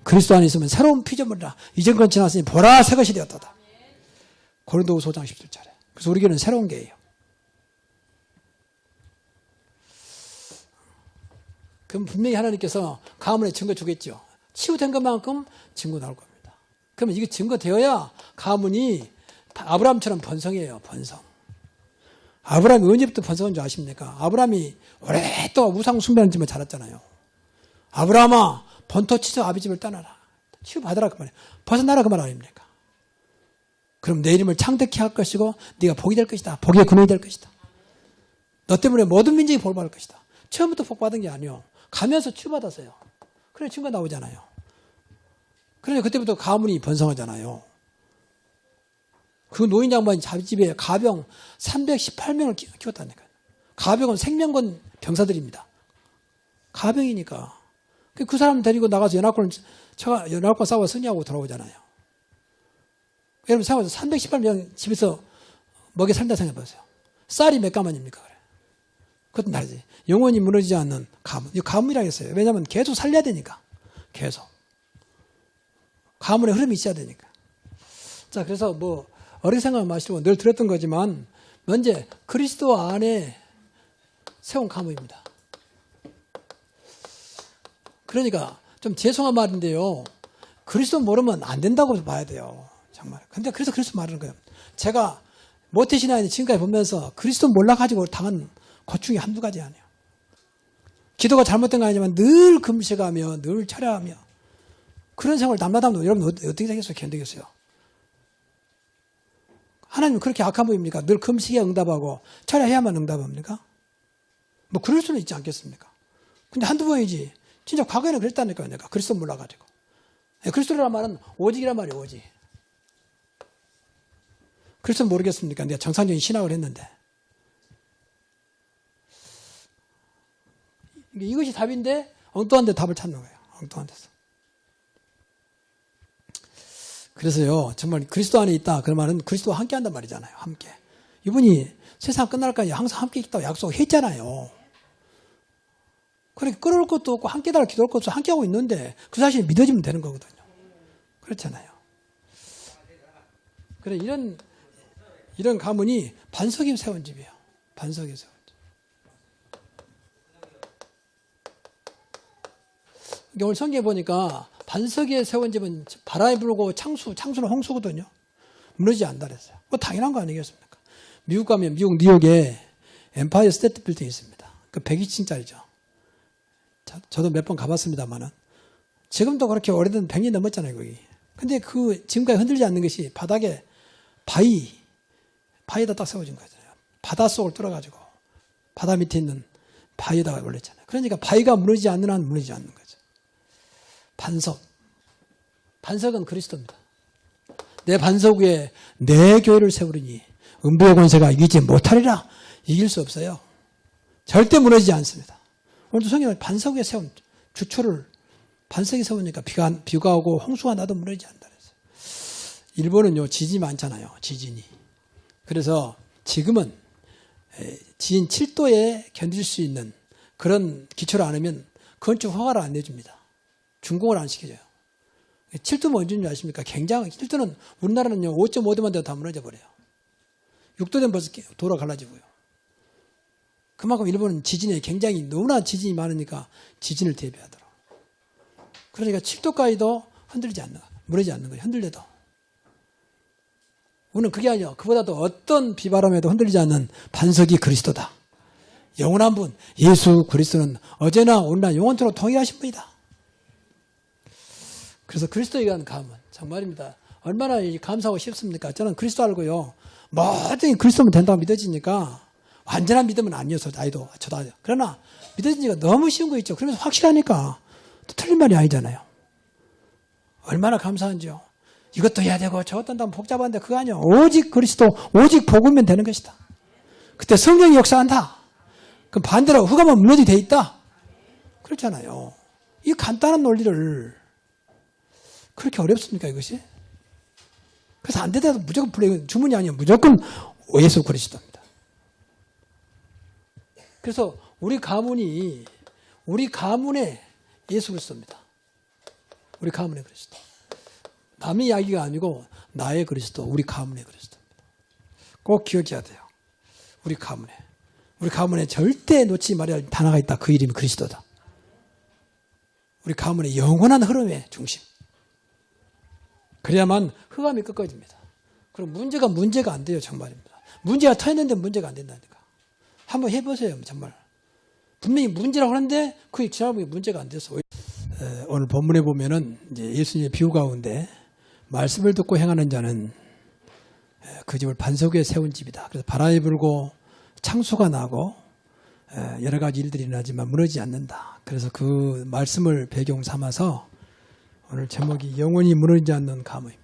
그리스도 안에 있으면 새로운 피조물이라 이전 건 지났으니 보라 새 것이 되었다. 고린도후서 5장 17절에. 그래서 우리 교회는 새로운 교회예요. 그럼 분명히 하나님께서 가문에 증거 주겠죠. 치유된 것만큼 증거 나올 겁니다. 그러면 이게 증거 되어야 가문이 아브라함처럼 번성해요. 번성. 아브라함이 언제부터 번성한 줄 아십니까? 아브라함이 오랫동안 우상 숭배하는 집에 자랐잖아요. 아브라함아 번토 치서 아비 집을 떠나라. 치유받으라 그 말이에요. 벗어나라 그 말 아닙니까? 그럼 내 이름을 창대케 할 것이고 네가 복이 될 것이다. 복의 근원이 될 것이다. 너 때문에 모든 민족이 복받을 것이다. 처음부터 복받은 게 아니에요. 가면서 치유받았어요. 그래 친구가 나오잖아요. 그러니까 그때부터 가문이 번성하잖아요. 그 노인 양반이 자기 집에 가병 318명을 키웠다니까요. 가병은 생명건 병사들입니다. 가병이니까. 그 사람 데리고 나가서 연합군 싸워 승리하고 돌아오잖아요. 여러분 생각해보세요. 318명 집에서 먹여 살다 생각해보세요. 쌀이 몇 가만입니까? 그래. 그것도 다르지. 영원히 무너지지 않는 가문. 이 가문이라고 했어요. 왜냐하면 계속 살려야 되니까. 계속. 가문의 흐름이 있어야 되니까. 자, 그래서 뭐 어렵게 생각 마시고 늘 들었던 거지만 먼저 그리스도 안에 세운 가문입니다. 그러니까 좀 죄송한 말인데요. 그리스도 모르면 안 된다고 봐야 돼요. 정말. 근데 그래서 그리스도 말하는 거예요. 제가 모태신앙에 지금까지 보면서 그리스도 몰라가지고 당한 고충이 한두 가지 아니에요. 기도가 잘못된 거 아니지만 늘 금식하며 늘 철야하며 그런 생활을 남나다면 여러분 어떻게 되겠어요? 견디겠어요? 하나님은 그렇게 악한 분입니까? 늘 금식에 응답하고 철야해야만 응답합니까? 뭐 그럴 수는 있지 않겠습니까? 근데 한두 번이지. 진짜 과거에는 그랬다니까요. 내가 그리스도 몰라가지고. 그리스도라는 말은 오직이란 말이에요. 오직. 그리스도 모르겠습니까? 내가 정상적인 신학을 했는데. 이것이 답인데 엉뚱한 데 답을 찾는 거예요. 엉뚱한 데서. 그래서요. 정말 그리스도 안에 있다. 그 말은 그리스도와 함께 한단 말이잖아요. 함께. 이분이 세상 끝날까지 항상 함께 있다고 약속했잖아요. 그러니까 끊을 것도 없고 함께 달라 기도할 것도 함께 하고 있는데 그 사실이 믿어지면 되는 거거든요. 그렇잖아요. 그래 이런 가문이 반석이 세운 집이에요. 반석이 세운 집. 오늘 성경에 보니까 반석에 세운 집은 바람이 불고 창수는 홍수거든요. 무너지지 않는다 그랬어요. 뭐 당연한 거 아니겠습니까? 미국 가면 미국 뉴욕에 엠파이어 스테이트 빌딩이 있습니다. 그 120층짜리죠. 저도 몇 번 가봤습니다만은 지금도 그렇게 오래된 100년 넘었잖아요, 거기. 근데 그 지금까지 흔들리지 않는 것이 바닥에 바위에다 딱 세워진 거잖아요. 바닷속을 뚫어가지고 바다 밑에 있는 바위에다가 올렸잖아요. 그러니까 바위가 무너지지 않는 한 무너지지 않는 거죠. 반석은 그리스도입니다. 내 반석 위에 내 교회를 세우리니 음부의 권세가 이기지 못하리라. 이길 수 없어요. 절대 무너지지 않습니다. 오늘도 성경은 반석 위에 세운 주초를 반석에 세우니까 비가 오고 홍수가 나도 무너지지 않는다 그랬어요. 일본은요 지진이 많잖아요. 지진이. 그래서 지금은 지진 7도에 견딜 수 있는 그런 기초를 안 하면 건축 허가를 안 내줍니다. 준공을 안 시켜줘요. 7도면 언제인지 아십니까? 굉장히 7도는 우리나라는요 5.5도만 돼도 다 무너져 버려요. 6도 되면 벌써 도로 갈라지고요. 그만큼 일본은 지진에 굉장히 너무나 지진이 많으니까 지진을 대비하더라고요. 그러니까 7도까지도 무너지지 않는 거예요. 흔들려도. 우리는 그게 아니요. 그보다도 어떤 비바람에도 흔들리지 않는 반석이 그리스도다. 영원한 분, 예수 그리스도는 어제나 오늘나 영원토록 동일하신 분이다. 그래서 그리스도에 대한 가문, 정말입니다. 얼마나 감사하고 싶습니까? 저는 그리스도 알고요. 뭐든지 그리스도면 된다고 믿어지니까 완전한 믿음은 아니어서 저도 아니요. 그러나 믿어지니까 너무 쉬운 거 있죠. 그러면서 확실하니까 또 틀린 말이 아니잖아요. 얼마나 감사한지요. 이것도 해야 되고 저것도 한다면 복잡한데 그거 아니요. 오직 그리스도, 오직 복음이면 되는 것이다. 그때 성령이 역사한다. 그럼 반대로 흑암은 무너지 돼 있다. 그렇잖아요. 이 간단한 논리를 그렇게 어렵습니까 이것이? 그래서 안 되더라도 무조건 불러 주문이 아니에요. 무조건 예수 그리스도입니다. 그래서 우리 가문에 예수 그리스도입니다. 우리 가문의 그리스도. 남의 이야기가 아니고 나의 그리스도, 우리 가문의 그리스도입니다. 꼭 기억해야 돼요. 우리 가문에 절대 놓치지 말아야 할 단어가 있다. 그 이름이 그리스도다. 우리 가문의 영원한 흐름의 중심. 그래야만 흑암이 꺾어집니다. 그럼 문제가 안 돼요. 정말입니다. 문제가 터졌는데 문제가 안 된다니까. 한번 해보세요. 정말. 분명히 문제라고 하는데 그게 지나보니 문제가 안 됐어. 오늘 본문에 보면은 이제 예수님의 비유 가운데 말씀을 듣고 행하는 자는 그 집을 반석 위에 세운 집이다. 그래서 바람이 불고 창수가 나고 여러 가지 일들이 나지만 무너지지 않는다. 그래서 그 말씀을 배경 삼아서 오늘 제목이 영원히 무너지지 않는 가문입니다.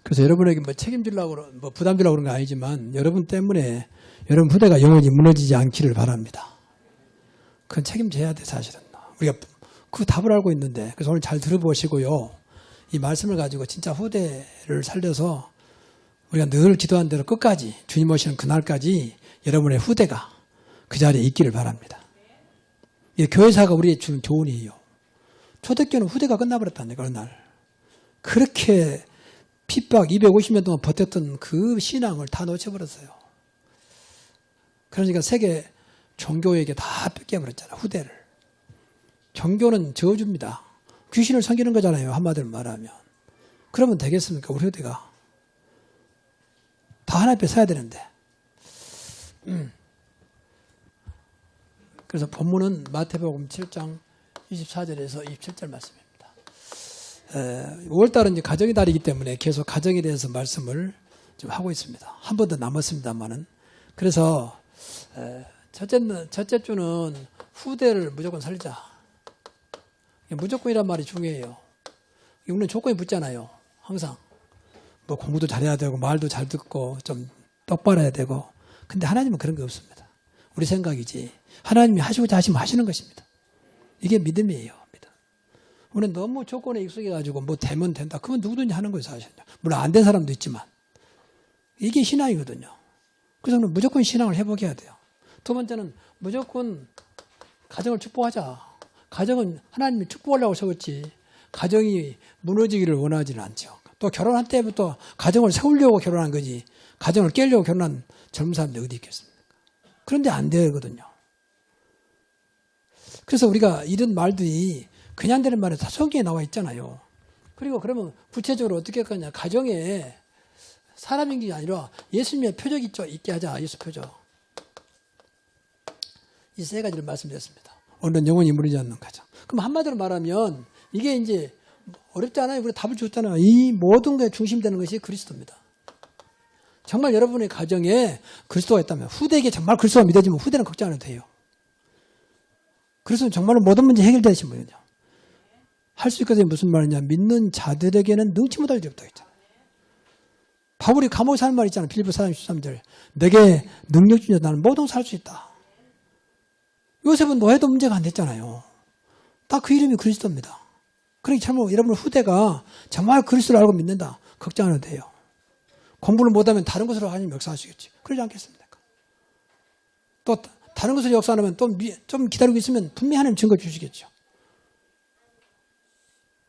그래서 여러분에게 뭐 책임지려고 뭐 부담 주려고 그런 거 아니지만 여러분 때문에 여러분 후대가 영원히 무너지지 않기를 바랍니다. 그건 책임져야 돼, 사실은. 우리가 그 답을 알고 있는데. 그래서 오늘 잘 들어보시고요. 이 말씀을 가지고 진짜 후대를 살려서 우리가 늘 기도한 대로 끝까지 주님 오시는 그날까지 여러분의 후대가 그 자리에 있기를 바랍니다. 이 교회사가 우리에게 주는 교훈이에요. 초대교회는 후대가 끝나버렸다니까, 어느 날. 그렇게 핍박 250년 동안 버텼던 그 신앙을 다 놓쳐버렸어요. 그러니까 세계 종교에게 다 뺏겨버렸잖아요, 후대를. 종교는 저주입니다. 귀신을 섬기는 거잖아요, 한마디로 말하면. 그러면 되겠습니까, 우리 후대가? 다 하나님 앞에 서야 되는데. 그래서 본문은 마태복음 7장 24절에서 27절 말씀입니다. 5월달은 이제 가정의 달이기 때문에 계속 가정에 대해서 말씀을 좀 하고 있습니다. 한 번 더 남았습니다만은. 그래서 첫째 주는 후대를 무조건 살자. 무조건이란 말이 중요해요. 우리는 조건이 붙잖아요. 항상. 뭐 공부도 잘해야 되고 말도 잘 듣고 좀 똑바로 해야 되고. 근데 하나님은 그런 게 없습니다. 우리 생각이지. 하나님이 하시고자 하시면 하시는 것입니다. 이게 믿음이에요. 믿음. 우리는 너무 조건에 익숙해가지고 뭐 되면 된다. 그건 누구든지 하는 거예요, 사실. 물론 안 된 사람도 있지만. 이게 신앙이거든요. 그래서 우리는 무조건 신앙을 회복해야 돼요. 두 번째는 무조건 가정을 축복하자. 가정은 하나님이 축복하려고 세웠지. 가정이 무너지기를 원하지는 않죠. 또 결혼할 때부터 가정을 세우려고 결혼한 거지. 가정을 깨려고 결혼한 젊은 사람들이 어디 있겠습니까? 그런데 안 되거든요. 그래서 우리가 이런 말들이 그냥 되는 말이 다 성경에 나와 있잖아요. 그리고 그러면 구체적으로 어떻게 할 거냐. 가정에 사람인 게 아니라 예수님의 표적 있게 하자. 예수 표적. 이 세 가지를 말씀드렸습니다. 오늘은 영원히 무너지지 않는 가정. 그럼 한마디로 말하면 이게 이제 어렵지 않아요. 우리 답을 줬잖아요. 이 모든 것에 중심되는 것이 그리스도입니다. 정말 여러분의 가정에 그리스도가 있다면 후대에게 정말 그리스도가 믿어지면 후대는 걱정 안 해도 돼요. 그래서 정말로 모든 문제 해결되신 분이죠. 할 수 있거든요. 무슨 말이냐. 믿는 자들에게는 능치 못할 일이 없다고 했잖아요. 바울이 감옥에 사는 말 있잖아요. 빌립보 4장 13절. 내게 능력 주냐 나는 모든 살 수 있다. 요셉은 노예도 문제가 안 됐잖아요. 딱 그 이름이 그리스도입니다. 그러니까 참 여러분 후대가 정말 그리스도를 알고 믿는다. 걱정 안 해도 돼요. 공부를 못하면 다른 것으로 하나님 역사하시겠지. 그러지 않겠습니까? 또 다른 것으로 역사 안 하면 또 좀 기다리고 있으면 분명히 하나님 증거 주시겠죠.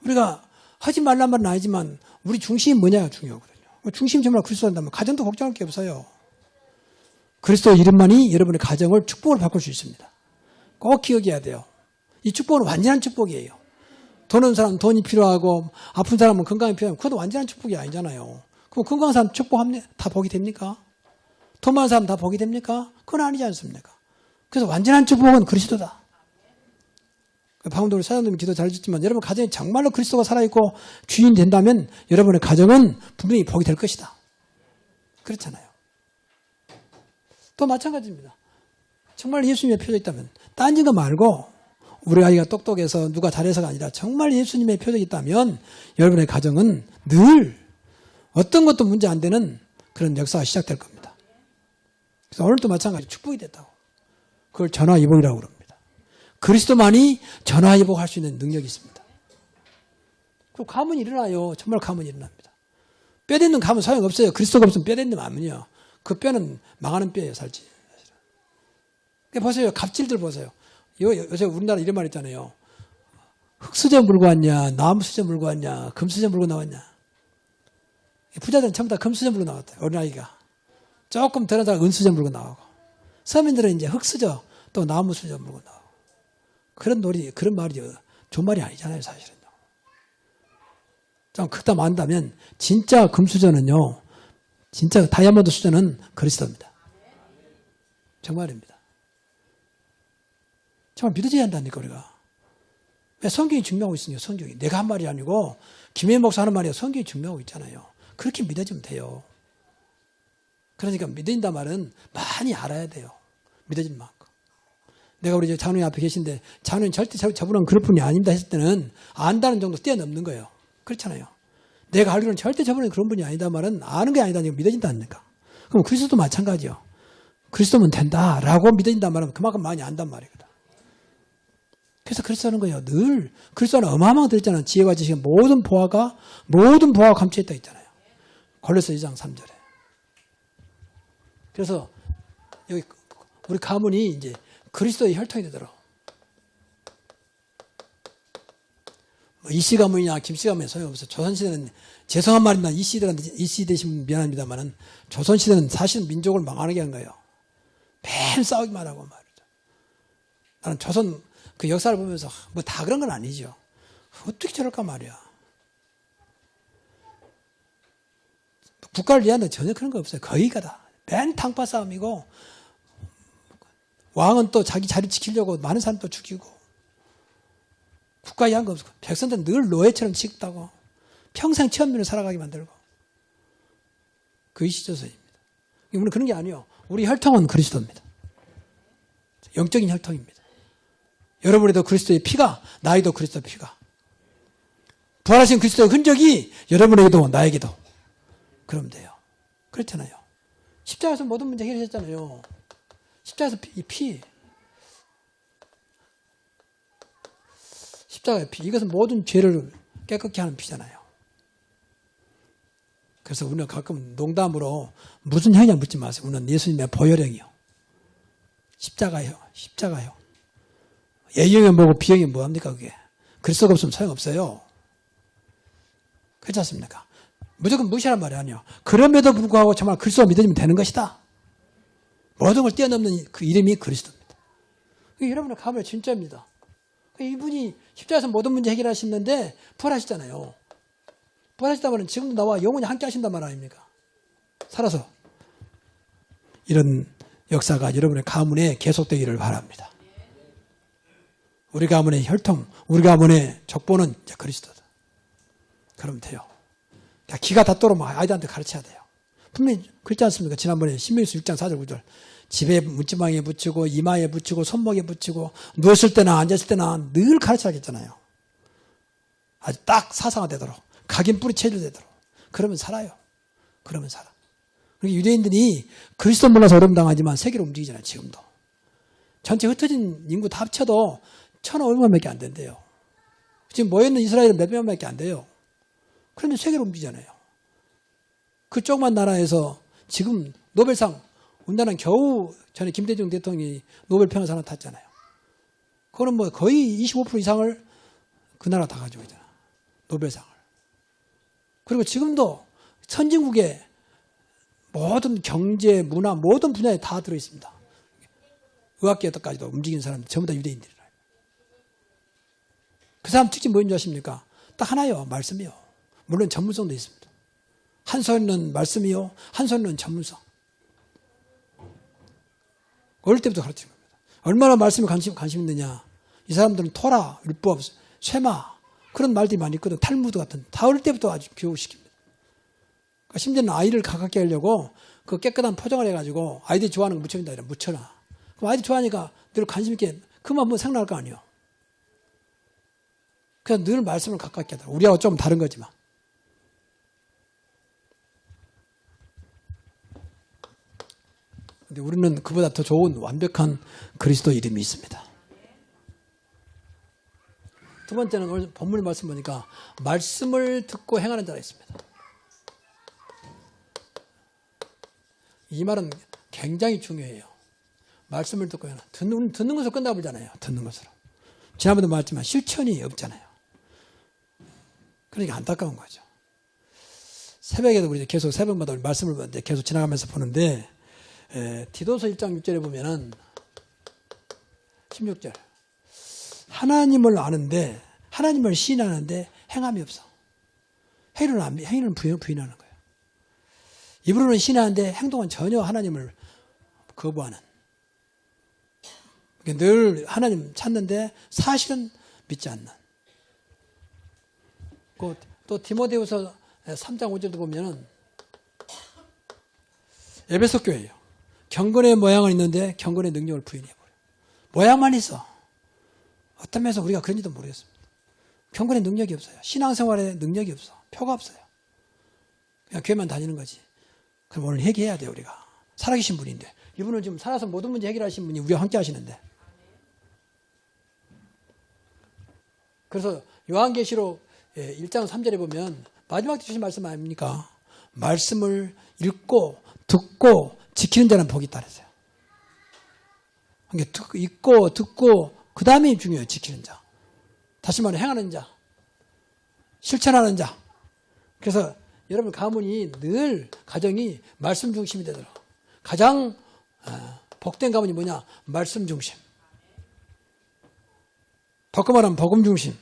우리가 하지 말란 말은 아니지만 우리 중심이 뭐냐가 중요하거든요. 중심이 정말 그리스도 한다면 가정도 걱정할 게 없어요. 그리스도 이름만이 여러분의 가정을 축복을 바꿀 수 있습니다. 꼭 기억해야 돼요. 이 축복은 완전한 축복이에요. 돈 없는 사람은 돈이 필요하고 아픈 사람은 건강이 필요하고 그것도 완전한 축복이 아니잖아요. 그럼 건강한 사람 축복하면 다 복이 됩니까? 돈 많은 사람 다 복이 됩니까? 그건 아니지 않습니까? 그래서 완전한 축복은 그리스도다. 방금도 우리 사장님이 기도 잘해줬지만 여러분 가정에 정말로 그리스도가 살아있고 주인이 된다면 여러분의 가정은 분명히 복이 될 것이다. 그렇잖아요. 또 마찬가지입니다. 정말 예수님의 표적이 있다면 딴 거 말고 우리 아이가 똑똑해서 누가 잘해서가 아니라 정말 예수님의 표적이 있다면 여러분의 가정은 늘 어떤 것도 문제 안 되는 그런 역사가 시작될 겁니다. 그래서 오늘도 마찬가지로 축복이 됐다고. 그걸 전화위복이라고 그럽니다. 그리스도만이 전화위복할 수 있는 능력이 있습니다. 그 가문이 일어나요. 정말 가문이 일어납니다. 뼈대는 가문 소용없어요. 그리스도가 없으면 뼈대는 마음은요. 그 뼈는 망하는 뼈예요, 살지. 보세요. 갑질들 보세요. 요새 우리나라 이런 말 있잖아요. 흙수저 물고 왔냐, 나무수저 물고 왔냐, 금수저 물고 나왔냐. 부자들은 전부 다 금수저 물고 나왔대요. 어린아이가. 조금 덜한 사람 은수저 물고 나오고. 서민들은 이제 흙수저 또 나무수저 물고 나오고. 그런 말이 좋은 말이 아니잖아요, 사실은요. 좀 크다 만다면 진짜 금수저는요, 진짜 다이아몬드 수저는 그리스도입니다. 정말입니다. 정말 믿어져야 한다니까, 우리가. 성경이 증명하고 있으니까, 성경이. 내가 한 말이 아니고, 김혜인 목사 하는 말이야. 성경이 증명하고 있잖아요. 그렇게 믿어지면 돼요. 그러니까 믿어진다 말은 많이 알아야 돼요. 믿어진 만큼. 내가 우리 장로님 앞에 계신데, 장로님 절대 저분은 그럴 분이 아닙니다 했을 때는, 안다는 정도 뛰어넘는 거예요. 그렇잖아요. 내가 알기로는 절대 저분은 그런 분이 아니다 말은 아는 게 아니다. 믿어진다니까. 그럼 그리스도도 마찬가지요. 그리스도면 된다라고 믿어진다 말은 그만큼 많이 안단 말이거든. 그래서 그리스도는 거예요. 늘 그리스도는 어마어마하게 들었잖아요. 지혜와 지식의 모든 보화가 감춰있다 있잖아요. 골로새 2장 3절에. 그래서 여기 우리 가문이 이제 그리스도의 혈통이 되도록. 뭐 이씨 가문이냐 김씨 가문이 소용없어. 조선시대는 죄송한 말입니다. 이씨 되시면 미안합니다만은 조선시대는 사실은 민족을 망하게 한 거예요. 매일 싸우기만 하고 말이죠. 나는 조선 그 역사를 보면서 뭐 다 그런 건 아니죠. 어떻게 저럴까 말이야. 국가를 위하는 전혀 그런 거 없어요. 거의가 다. 맨 탕파 싸움이고 왕은 또 자기 자리 지키려고 많은 사람 또 죽이고 국가에 한 거 없고 백성들은 늘 노예처럼 취급하고 평생 천민으로 살아가게 만들고 그의 시조서입니다. 우리는 그런 게 아니에요. 우리 혈통은 그리스도입니다. 영적인 혈통입니다. 여러분에도 그리스도의 피가 나에도 그리스도의 피가 부활하신 그리스도의 흔적이 여러분에게도 나에게도 그러면 돼요. 그렇잖아요. 십자가에서 모든 문제 해결하셨잖아요. 십자가에서 이 피 십자가의 피 이것은 모든 죄를 깨끗게 하는 피잖아요. 그래서 우리는 가끔 농담으로 무슨 형이냐 묻지 마세요. 우리는 예수님의 보혈형이요. 십자가요. A형이 뭐고 B형이 뭐합니까 그게. 그리스도가 없으면 소용없어요. 그렇지 않습니까? 무조건 무시하란 말이 아니에요. 그럼에도 불구하고 정말 그리스도가 믿어지면 되는 것이다. 모든 걸 뛰어넘는 그 이름이 그리스도입니다. 여러분의 가문의 진짜입니다. 이분이 십자가에서 모든 문제 해결하시는데 부활하시잖아요. 부활하시다면 지금도 나와 영원히 함께 하신단 말 아닙니까? 살아서. 이런 역사가 여러분의 가문에 계속되기를 바랍니다. 우리 가문의 혈통, 우리 가문의 족보는 이제 그리스도다. 그러면 돼요. 기가 닿도록 아이들한테 가르쳐야 돼요. 분명히 그렇지 않습니까? 지난번에 신명기서 6장 4절 9절 집에 문지방에 붙이고 이마에 붙이고 손목에 붙이고 누웠을 때나 앉았을 때나 늘 가르쳐야겠잖아요. 아주 딱 사상화되도록 각인 뿌리 체질되도록 그러면 살아요. 그러면 살아. 그러니까 유대인들이 그리스도 몰라서 어려움 당하지만 세계로 움직이잖아요. 지금도. 전체 흩어진 인구 다 합쳐도 1,500만밖에 안 된대요. 지금 모여있는 이스라엘은 몇 명밖에 안 돼요. 그러면 세계로 움직이잖아요. 그 조그만 나라에서 지금 노벨상 우리나라는 겨우 전에 김대중 대통령이 노벨 평화상을 탔잖아요. 그거는 뭐 거의 25% 이상을 그 나라 다 가지고 있잖아. 노벨상을. 그리고 지금도 선진국의 모든 경제, 문화, 모든 분야에 다 들어있습니다. 의학계에까지도 움직이는 사람들 전부 다 유대인들이라. 그 사람 특징 뭐인 줄 아십니까? 딱 하나요. 말씀이요. 물론 전문성도 있습니다. 한 손은 말씀이요. 한 손은 전문성. 어릴 때부터 가르치는 겁니다. 얼마나 말씀에 관심 있느냐. 이 사람들은 토라, 율법, 쉐마 그런 말들이 많이 있거든. 탈무드 같은. 다 어릴 때부터 아주 교육시킵니다. 그러니까 심지어는 아이를 가깝게 하려고 그 깨끗한 포장을 해가지고 아이들이 좋아하는 거 묻혀준다. 이래 묻혀놔. 그럼 아이들이 좋아하니까 늘 관심 있게 그만 한번 생각날 거 아니에요. 그래서 늘 말씀을 가깝게 하더라. 우리하고 좀 다른 거지만. 근데 우리는 그보다 더 좋은 완벽한 그리스도 이름이 있습니다. 두 번째는 오늘 본문 말씀 보니까 말씀을 듣고 행하는 자가 있습니다. 이 말은 굉장히 중요해요. 말씀을 듣고 행하는. 듣는 것으로 끝나버리잖아요. 듣는 것으로. 지난번에도 말했지만 실천이 없잖아요. 그러니까 안타까운 거죠. 새벽에도 우리 계속 새벽마다 우리 말씀을 보는데 계속 지나가면서 보는데 디도서 1장 6절에 보면은 16절 하나님을 아는데 하나님을 시인하는데 행함이 없어. 행위는 부인하는 거예요. 입으로는 시인하는데 행동은 전혀 하나님을 거부하는. 늘 하나님 찾는데 사실은 믿지 않는. 또 디모데후서 3장 5절도 보면은 에베소 교회예요. 경건의 모양은 있는데 경건의 능력을 부인해버려요. 모양만 있어. 어떤 면에서 우리가 그런지도 모르겠습니다. 경건의 능력이 없어요. 신앙생활에 능력이 없어. 표가 없어요. 그냥 교회만 다니는 거지. 그럼 오늘 회개해야 돼요. 우리가. 살아계신 분인데. 이분은 지금 살아서 모든 문제 해결하신 분이 우리와 함께 하시는데. 그래서 요한계시록 1장 3절에 보면 마지막 때 주신 말씀 아닙니까? 말씀을 읽고 듣고 지키는 자는 복이 있다 그랬어요. 읽고 듣고 그 다음에 중요해요. 지키는 자. 다시 말해 행하는 자. 실천하는 자. 그래서 여러분 가문이 늘 가정이 말씀 중심이 되도록 가장 복된 가문이 뭐냐? 말씀 중심. 바꿔 말하면 복음 중심.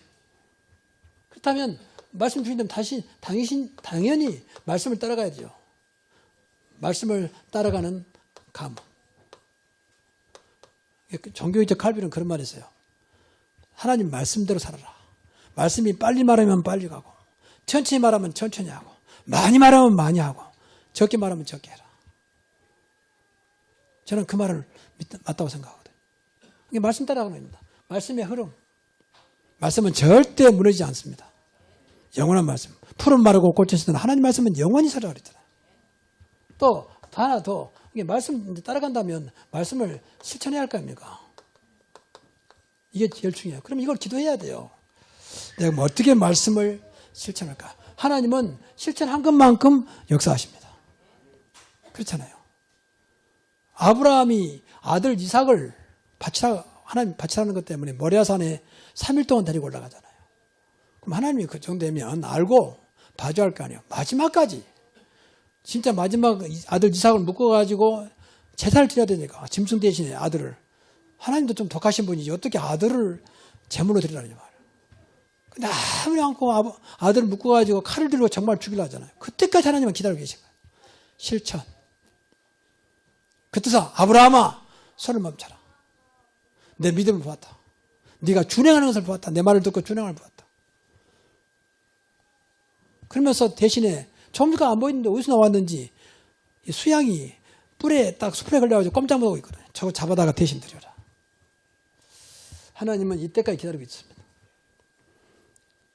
그렇다면 말씀 중심 되면 당연히 말씀을 따라가야죠. 말씀을 따라가는 가문. 종교적 칼빈은 그런 말이 있어요. 하나님 말씀대로 살아라. 말씀이 빨리 말하면 빨리 가고 천천히 말하면 천천히 하고 많이 말하면 많이 하고 적게 말하면 적게 해라. 저는 그 말을 맞다고 생각하거든요. 이게 말씀 따라가는 겁니다. 말씀의 흐름. 말씀은 절대 무너지지 않습니다. 영원한 말씀. 푸른 마르고 꽃이 시든 하나님 말씀은 영원히 살아라 그랬잖아요. 또 하나 더 이게 말씀 따라간다면 말씀을 실천해야 할 거 아닙니까? 이게 제일 중요해요. 그럼 이걸 기도해야 돼요. 내가 뭐 어떻게 말씀을 실천할까? 하나님은 실천한 것만큼 역사하십니다. 그렇잖아요. 아브라함이 아들 이삭을 하나님 바치라는 것 때문에 모리아산에 3일 동안 데리고 올라가잖아요. 그럼 하나님이 그 정도 되면 알고 봐줘야 할 거 아니에요. 마지막까지. 진짜 마지막 아들 이삭을 묶어가지고 제사를 드려야 되니까 짐승 대신에 아들을. 하나님도 좀 독하신 분이지 어떻게 아들을 제물로 드리라는 말이에요. 근데 아무리 않고 아들을 묶어가지고 칼을 들고 정말 죽이려 하잖아요. 그때까지 하나님은 기다리고 계신 거예요. 실천. 그때서 아브라함아 손을 멈춰라. 내 믿음을 보았다. 네가 준행하는 것을 보았다. 내 말을 듣고 준행을 보았다. 그러면서 대신에 점수가 안 보이는데 어디서 나왔는지 수양이 뿔에 딱 수풀에 걸려가지고 꼼짝 못하고 있거든요. 저거 잡아다가 대신 드려라. 하나님은 이때까지 기다리고 있습니다.